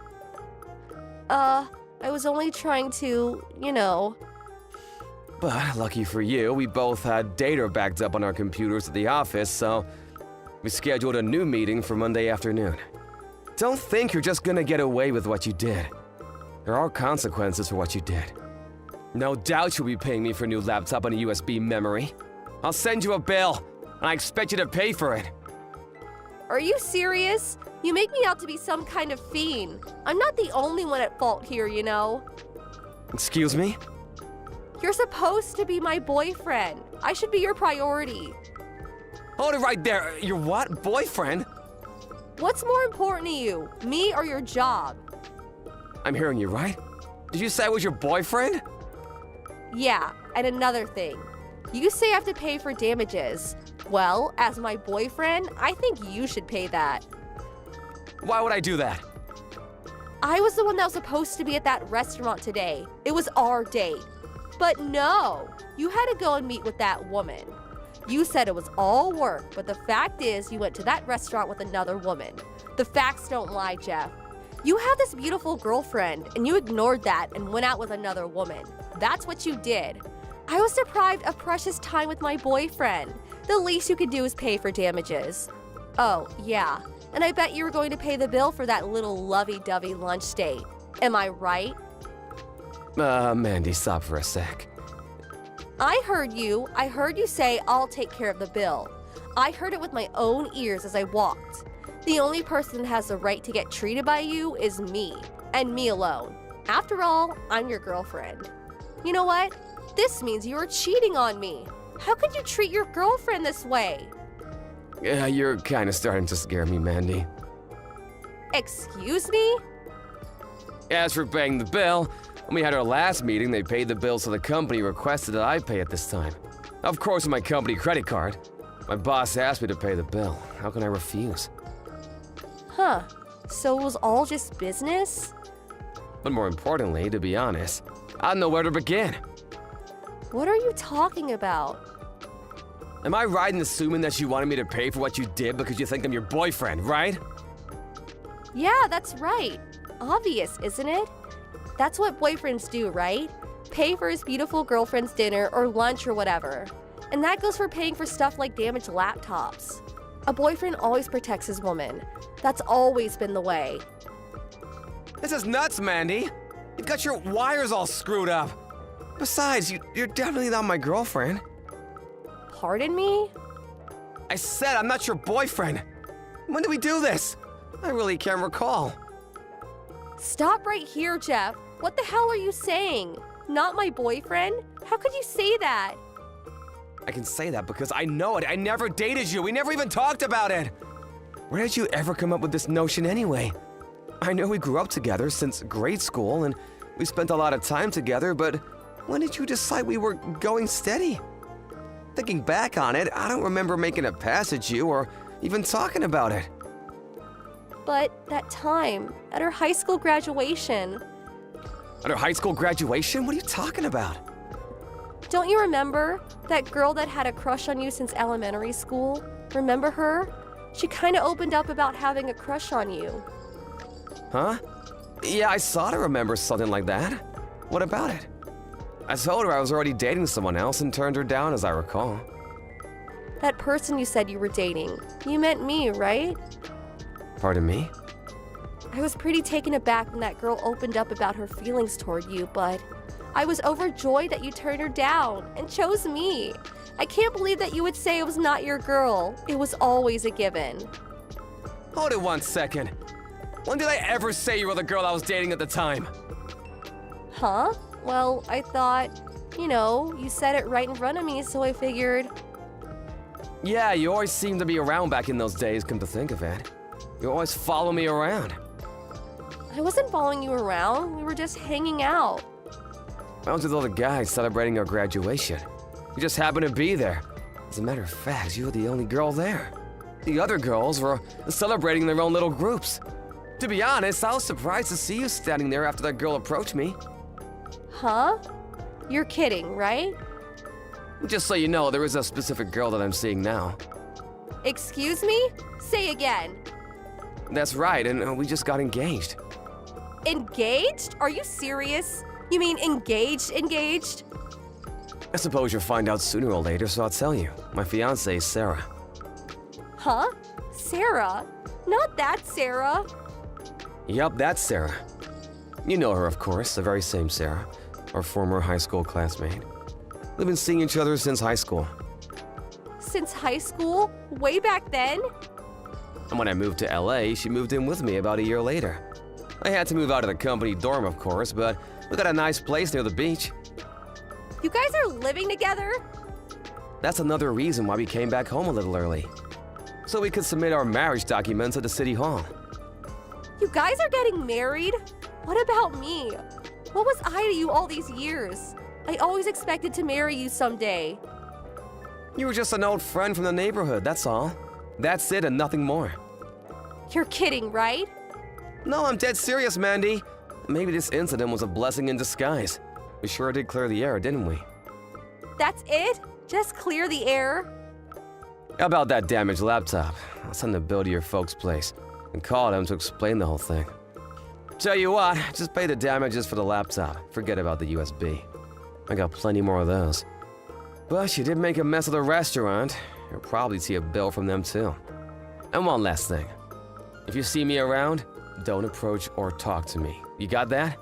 I was only trying to, you know. But lucky for you, we both had data backed up on our computers at the office, so we scheduled a new meeting for Monday afternoon. Don't think you're just gonna get away with what you did. There are consequences for what you did. No doubt you'll be paying me for a new laptop and a USB memory. I'll send you a bill, and I expect you to pay for it. Are you serious? You make me out to be some kind of fiend. I'm not the only one at fault here, you know. Excuse me? You're supposed to be my boyfriend. I should be your priority. Hold it right there. Your what? Boyfriend? What's more important to you, me or your job? I'm hearing you right. Did you say I was your boyfriend? Yeah, and another thing. You say I have to pay for damages. Well, as my boyfriend, I think you should pay that. Why would I do that? I was the one that was supposed to be at that restaurant today. It was our date. But no, you had to go and meet with that woman. You said it was all work, but the fact is you went to that restaurant with another woman. The facts don't lie, Jeff. You have this beautiful girlfriend, and you ignored that and went out with another woman. That's what you did. I was deprived of precious time with my boyfriend. The least you could do is pay for damages. Oh, yeah. And I bet you were going to pay the bill for that little lovey-dovey lunch date. Am I right? Mandy, stop for a sec. I heard you say I'll take care of the bill. I heard it with my own ears as I walked. The only person that has the right to get treated by you is me, and me alone. After all, I'm your girlfriend. You know what? This means you are cheating on me. How could you treat your girlfriend this way? Yeah, you're kind of starting to scare me, Mandy. Excuse me? As for paying the bill, when we had our last meeting, they paid the bill so the company requested that I pay it this time. Of course, with my company credit card. My boss asked me to pay the bill. How can I refuse? Huh. So it was all just business? But more importantly, to be honest, I don't know where to begin. What are you talking about? Am I right in assuming that you wanted me to pay for what you did because you think I'm your boyfriend, right? Yeah, that's right. Obvious, isn't it? That's what boyfriends do, right? Pay for his beautiful girlfriend's dinner or lunch or whatever. And that goes for paying for stuff like damaged laptops. A boyfriend always protects his woman. That's always been the way. This is nuts, Mandy. You've got your wires all screwed up. Besides, you're definitely not my girlfriend. Pardon me? I said I'm not your boyfriend. When did we do this? I really can't recall. Stop right here, Jeff. What the hell are you saying? Not my boyfriend? How could you say that? I can say that because I know it. I never dated you. We never even talked about it. Where did you ever come up with this notion anyway? I know we grew up together since grade school and we spent a lot of time together, but when did you decide we were going steady? Thinking back on it, I don't remember making a pass at you or even talking about it. But that time, at her high school graduation. At our high school graduation? What are you talking about? Don't you remember? That girl that had a crush on you since elementary school? Remember her? She kinda opened up about having a crush on you. Huh? Yeah, I sort of remember something like that. What about it? I told her I was already dating someone else and turned her down, as I recall. That person you said you were dating. You meant me, right? Pardon me? I was pretty taken aback when that girl opened up about her feelings toward you, but I was overjoyed that you turned her down and chose me. I can't believe that you would say it was not your girl. It was always a given. Hold it 1 second. When did I ever say you were the girl I was dating at the time? Huh? Well, I thought, you said it right in front of me, so I figured. Yeah, you always seemed to be around back in those days, come to think of it. You always follow me around. I wasn't following you around, we were just hanging out. I was with all the guys celebrating our graduation. You just happened to be there. As a matter of fact, you were the only girl there. The other girls were celebrating their own little groups. To be honest, I was surprised to see you standing there after that girl approached me. Huh? You're kidding, right? Just so you know, there is a specific girl that I'm seeing now. Excuse me? Say again. That's right, and we just got engaged. Engaged? Are you serious? You mean engaged? I suppose you'll find out sooner or later, so I'll tell you. My fiancée is Sarah. Huh? Sarah? Not that Sarah. Yup, that's Sarah. You know her, of course, the very same Sarah, our former high school classmate. We've been seeing each other since high school. Since high school? Way back then? And when I moved to LA, she moved in with me about a year later. I had to move out of the company dorm, of course, but we got a nice place near the beach. You guys are living together? That's another reason why we came back home a little early. So we could submit our marriage documents at the city hall. You guys are getting married? What about me? What was I to you all these years? I always expected to marry you someday. You were just an old friend from the neighborhood, that's all. That's it and nothing more. You're kidding, right? No, I'm dead serious, Mandy. Maybe this incident was a blessing in disguise. We sure did clear the air, didn't we? That's it? Just clear the air? How about that damaged laptop? I'll send the bill to your folks' place and call them to explain the whole thing. Tell you what, just pay the damages for the laptop. Forget about the USB. I got plenty more of those. But you did make a mess of the restaurant. You'll probably see a bill from them too. And one last thing. If you see me around, don't approach or talk to me. You got that?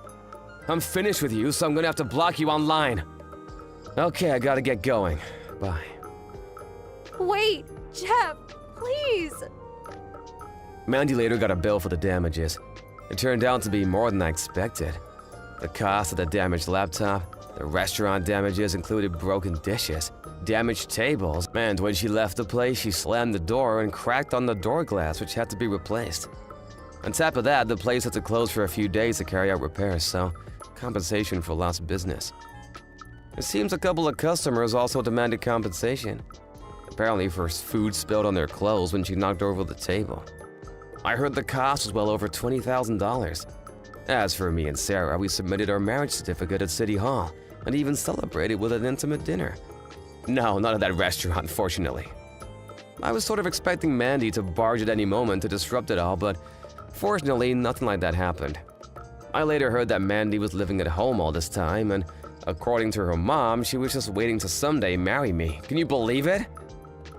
I'm finished with you, so I'm gonna have to block you online. Okay, I gotta get going. Bye. Wait, Jeff, please. Mandy later got a bill for the damages. It turned out to be more than I expected. The cost of the damaged laptop, the restaurant damages included broken dishes, damaged tables, and when she left the place, she slammed the door and cracked on the door glass, which had to be replaced. On top of that, the place had to close for a few days to carry out repairs, so compensation for lost business. It seems a couple of customers also demanded compensation, apparently for food spilled on their clothes when she knocked over the table. I heard the cost was well over $20,000. As for me and Sarah, we submitted our marriage certificate at City Hall and even celebrated with an intimate dinner. No, not at that restaurant, fortunately. I was sort of expecting Mandy to barge at any moment to disrupt it all, but fortunately, nothing like that happened. I later heard that Mandy was living at home all this time, and according to her mom, she was just waiting to someday marry me. Can you believe it?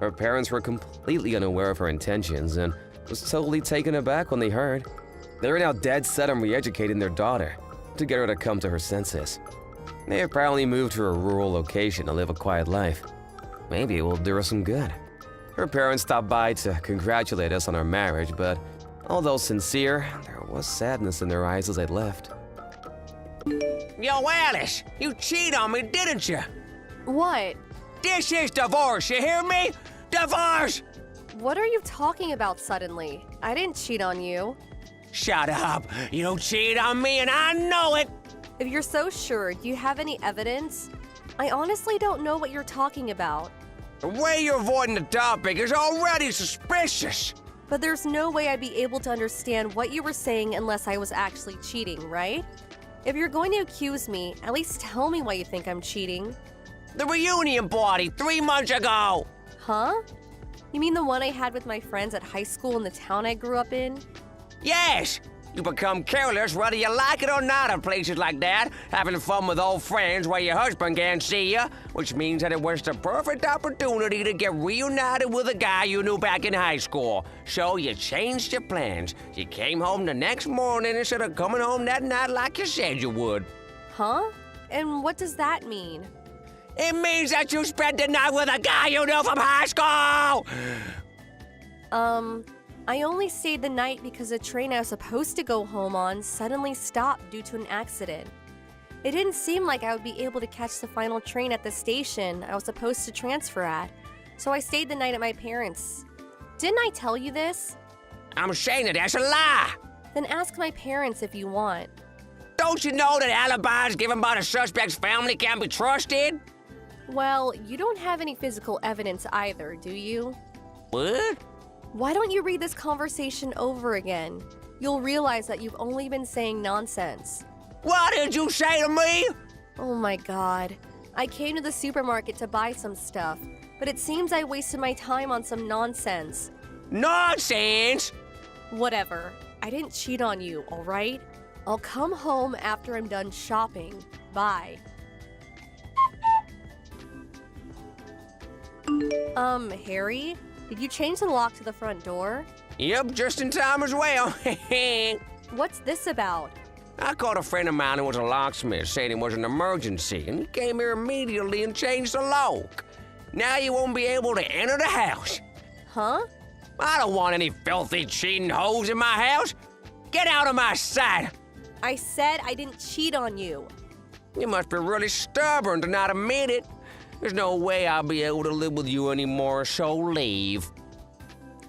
Her parents were completely unaware of her intentions and was totally taken aback when they heard. They were now dead set on re-educating their daughter to get her to come to her senses. They apparently moved to a rural location to live a quiet life. Maybe it will do her some good. Her parents stopped by to congratulate us on our marriage, but although sincere, there was sadness in their eyes as they left. Yo, Alice, you cheated on me, didn't you? What? This is divorce, you hear me? Divorce! What are you talking about suddenly? I didn't cheat on you. Shut up. You cheated on me and I know it. If you're so sure, do you have any evidence? I honestly don't know what you're talking about. The way you're avoiding the topic is already suspicious. But there's no way I'd be able to understand what you were saying unless I was actually cheating, right? If you're going to accuse me, at least tell me why you think I'm cheating. The reunion party 3 months ago. Huh? You mean the one I had with my friends at high school in the town I grew up in? Yes. You become careless whether you like it or not at places like that, having fun with old friends where your husband can't see you, which means that it was the perfect opportunity to get reunited with a guy you knew back in high school. So you changed your plans. You came home the next morning instead of coming home that night like you said you would. Huh? And what does that mean? It means that you spent the night with a guy you knew from high school! I only stayed the night because the train I was supposed to go home on suddenly stopped due to an accident. It didn't seem like I would be able to catch the final train at the station I was supposed to transfer at, so I stayed the night at my parents'. Didn't I tell you this? I'm saying that that's a lie. Then ask my parents if you want. Don't you know that alibis given by the suspect's family can't be trusted? Well, you don't have any physical evidence either, do you? What? Why don't you read this conversation over again? You'll realize that you've only been saying nonsense. What did you say to me? Oh my god. I came to the supermarket to buy some stuff, but it seems I wasted my time on some nonsense. Nonsense! Whatever. I didn't cheat on you, alright? I'll come home after I'm done shopping. Bye. Harry? Did you change the lock to the front door? Yep, just in time as well. What's this about? I called a friend of mine who was a locksmith, saying it was an emergency, and he came here immediately and changed the lock. Now you won't be able to enter the house. Huh? I don't want any filthy, cheating hoes in my house. Get out of my sight. I said I didn't cheat on you. You must be really stubborn to not admit it. There's no way I'll be able to live with you anymore, so leave.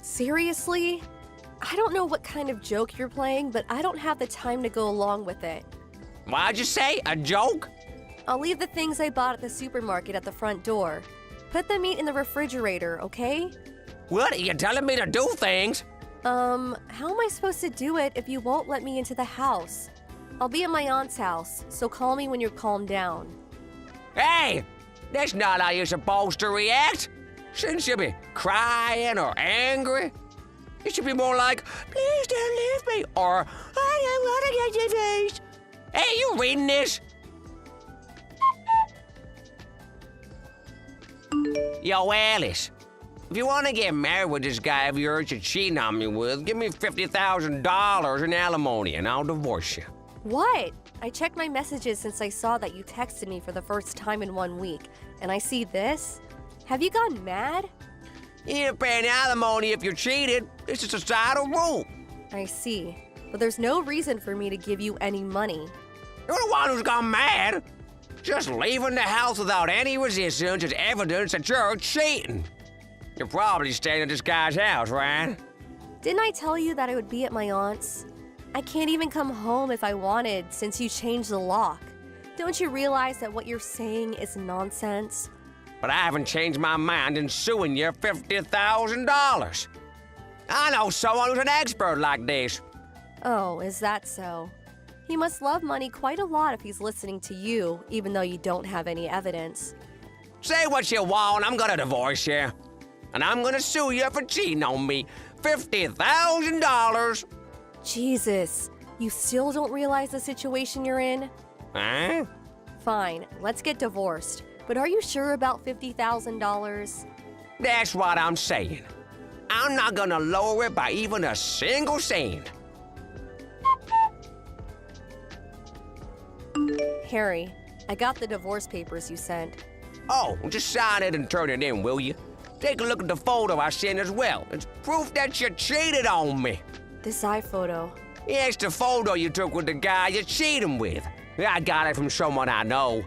Seriously? I don't know what kind of joke you're playing, but I don't have the time to go along with it. Why'd you say? A joke? I'll leave the things I bought at the supermarket at the front door. Put the meat in the refrigerator, okay? What? Are you telling me to do things? How am I supposed to do it if you won't let me into the house? I'll be at my aunt's house, so call me when you're calmed down. Hey! That's not how you're supposed to react. Shouldn't you be crying or angry? You should be more like, please don't leave me, or I don't want to get your face. Hey, you reading this? Yo, Alice, if you want to get married with this guy of yours you're cheating on me with, give me $50,000 in alimony and I'll divorce you. What? I checked my messages since I saw that you texted me for the first time in 1 week, and I see this? Have you gone mad? You ain't paying alimony if you're cheated. It's a societal rule. I see. But there's no reason for me to give you any money. You're the one who's gone mad. Just leaving the house without any resistance is evidence that you're cheating. You're probably staying at this guy's house, right? Didn't I tell you that I would be at my aunt's? I can't even come home if I wanted since you changed the lock. Don't you realize that what you're saying is nonsense? But I haven't changed my mind in suing you $50,000. I know someone who's an expert like this. Oh, is that so? He must love money quite a lot if he's listening to you, even though you don't have any evidence. Say what you want, I'm gonna divorce you. And I'm gonna sue you for cheating on me. $50,000. Jesus, you still don't realize the situation you're in? Huh? Fine, let's get divorced. But are you sure about $50,000? That's what I'm saying. I'm not gonna lower it by even a single cent. Harry, I got the divorce papers you sent. Oh, just sign it and turn it in, will you? Take a look at the photo I sent as well. It's proof that you cheated on me. This iPhoto. Yeah, it's the photo you took with the guy you're cheating with. I got it from someone I know.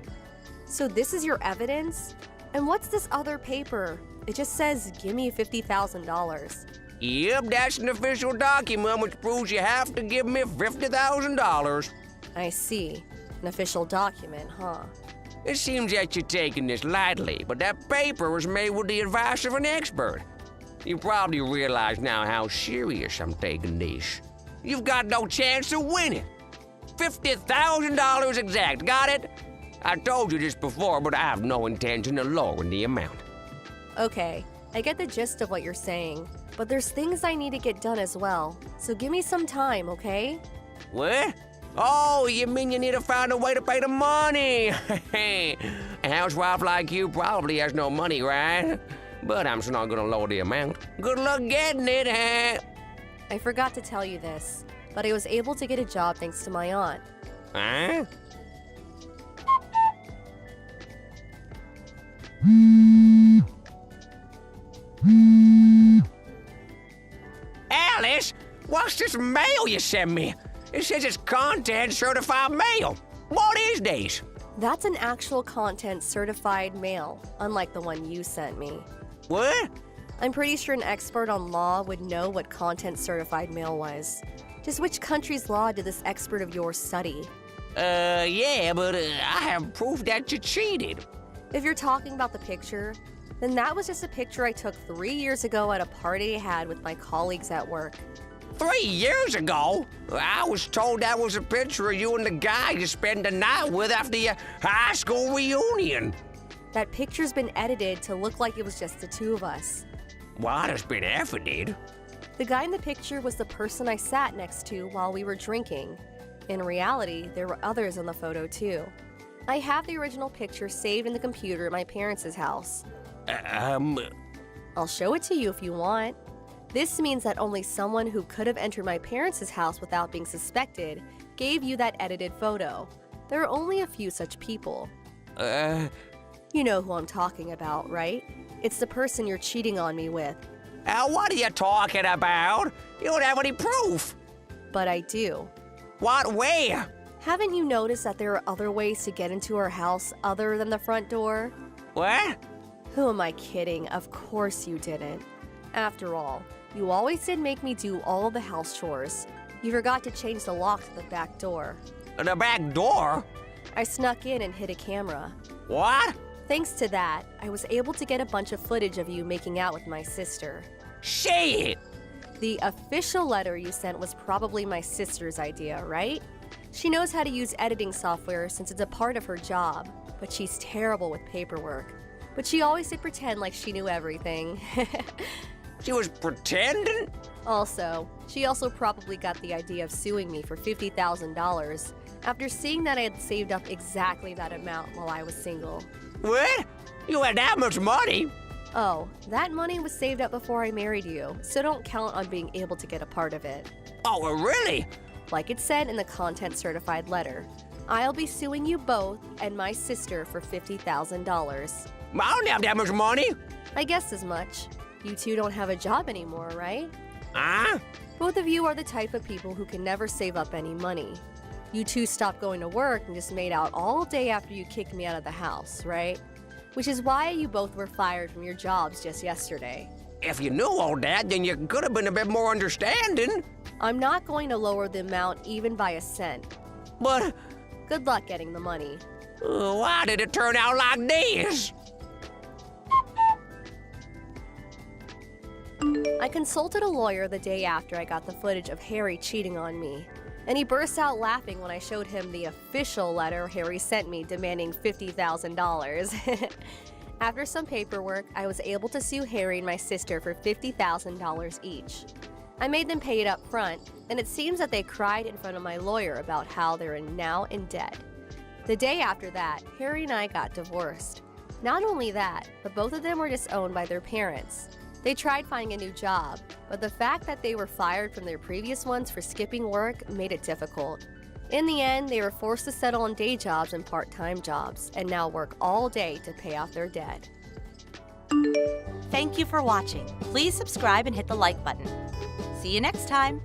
So this is your evidence? And what's this other paper? It just says, give me $50,000. Yep, that's an official document which proves you have to give me $50,000. I see. An official document, huh? It seems that you're taking this lightly, but that paper was made with the advice of an expert. You probably realize now how serious I'm taking this. You've got no chance of winning. $50,000 exact, got it? I told you this before, but I have no intention of lowering the amount. Okay, I get the gist of what you're saying, but there's things I need to get done as well, so give me some time, okay? What? Oh, you mean you need to find a way to pay the money? A housewife like you probably has no money, right? But I'm still not gonna lower the amount. Good luck getting it, huh? I forgot to tell you this, but I was able to get a job thanks to my aunt. Huh? Alice, what's this mail you sent me? It says it's content certified mail. What is this? That's an actual content certified mail, unlike the one you sent me. What? I'm pretty sure an expert on law would know what content certified mail was. Just which country's law did this expert of yours study? Yeah, but I have proof that you cheated. If you're talking about the picture, then that was just a picture I took 3 years ago at a party I had with my colleagues at work. 3 years ago? I was told that was a picture of you and the guy you spent the night with after your high school reunion. That picture's been edited to look like it was just the two of us. What has been edited? The guy in the picture was the person I sat next to while we were drinking. In reality, there were others in the photo too. I have the original picture saved in the computer at my parents' house. I'll show it to you if you want. This means that only someone who could have entered my parents' house without being suspected gave you that edited photo. There are only a few such people. You know who I'm talking about, right? It's the person you're cheating on me with. What are you talking about? You don't have any proof. But I do. What way? Haven't you noticed that there are other ways to get into our house other than the front door? What? Who am I kidding? Of course you didn't. After all, you always did make me do all of the house chores. You forgot to change the lock to the back door. The back door? I snuck in and hid a camera. What? Thanks to that, I was able to get a bunch of footage of you making out with my sister. Shit! The official letter you sent was probably my sister's idea, right? She knows how to use editing software since it's a part of her job, but she's terrible with paperwork. But she always did pretend like she knew everything. She was pretending? Also, she also probably got the idea of suing me for $50,000 after seeing that I had saved up exactly that amount while I was single. What? You had that much money? Oh, that money was saved up before I married you, so don't count on being able to get a part of it. Oh, really? Like it said in the content certified letter, I'll be suing you both and my sister for $50,000. I don't have that much money. I guess as much. You two don't have a job anymore, right? Huh? Both of you are the type of people who can never save up any money. You two stopped going to work and just made out all day after you kicked me out of the house, right? Which is why you both were fired from your jobs just yesterday. If you knew all that, then you could have been a bit more understanding. I'm not going to lower the amount even by a cent. But Good luck getting the money. why did it turn out like this? I consulted a lawyer the day after I got the footage of Harry cheating on me, and he burst out laughing when I showed him the official letter Harry sent me demanding $50,000. After some paperwork, I was able to sue Harry and my sister for $50,000 each. I made them pay it up front, and it seems that they cried in front of my lawyer about how they're now in debt. The day after that, Harry and I got divorced. Not only that, but both of them were disowned by their parents. They tried finding a new job, but the fact that they were fired from their previous ones for skipping work made it difficult. In the end, they were forced to settle on day jobs and part-time jobs, and now work all day to pay off their debt. Thank you for watching. Please subscribe and hit the like button. See you next time.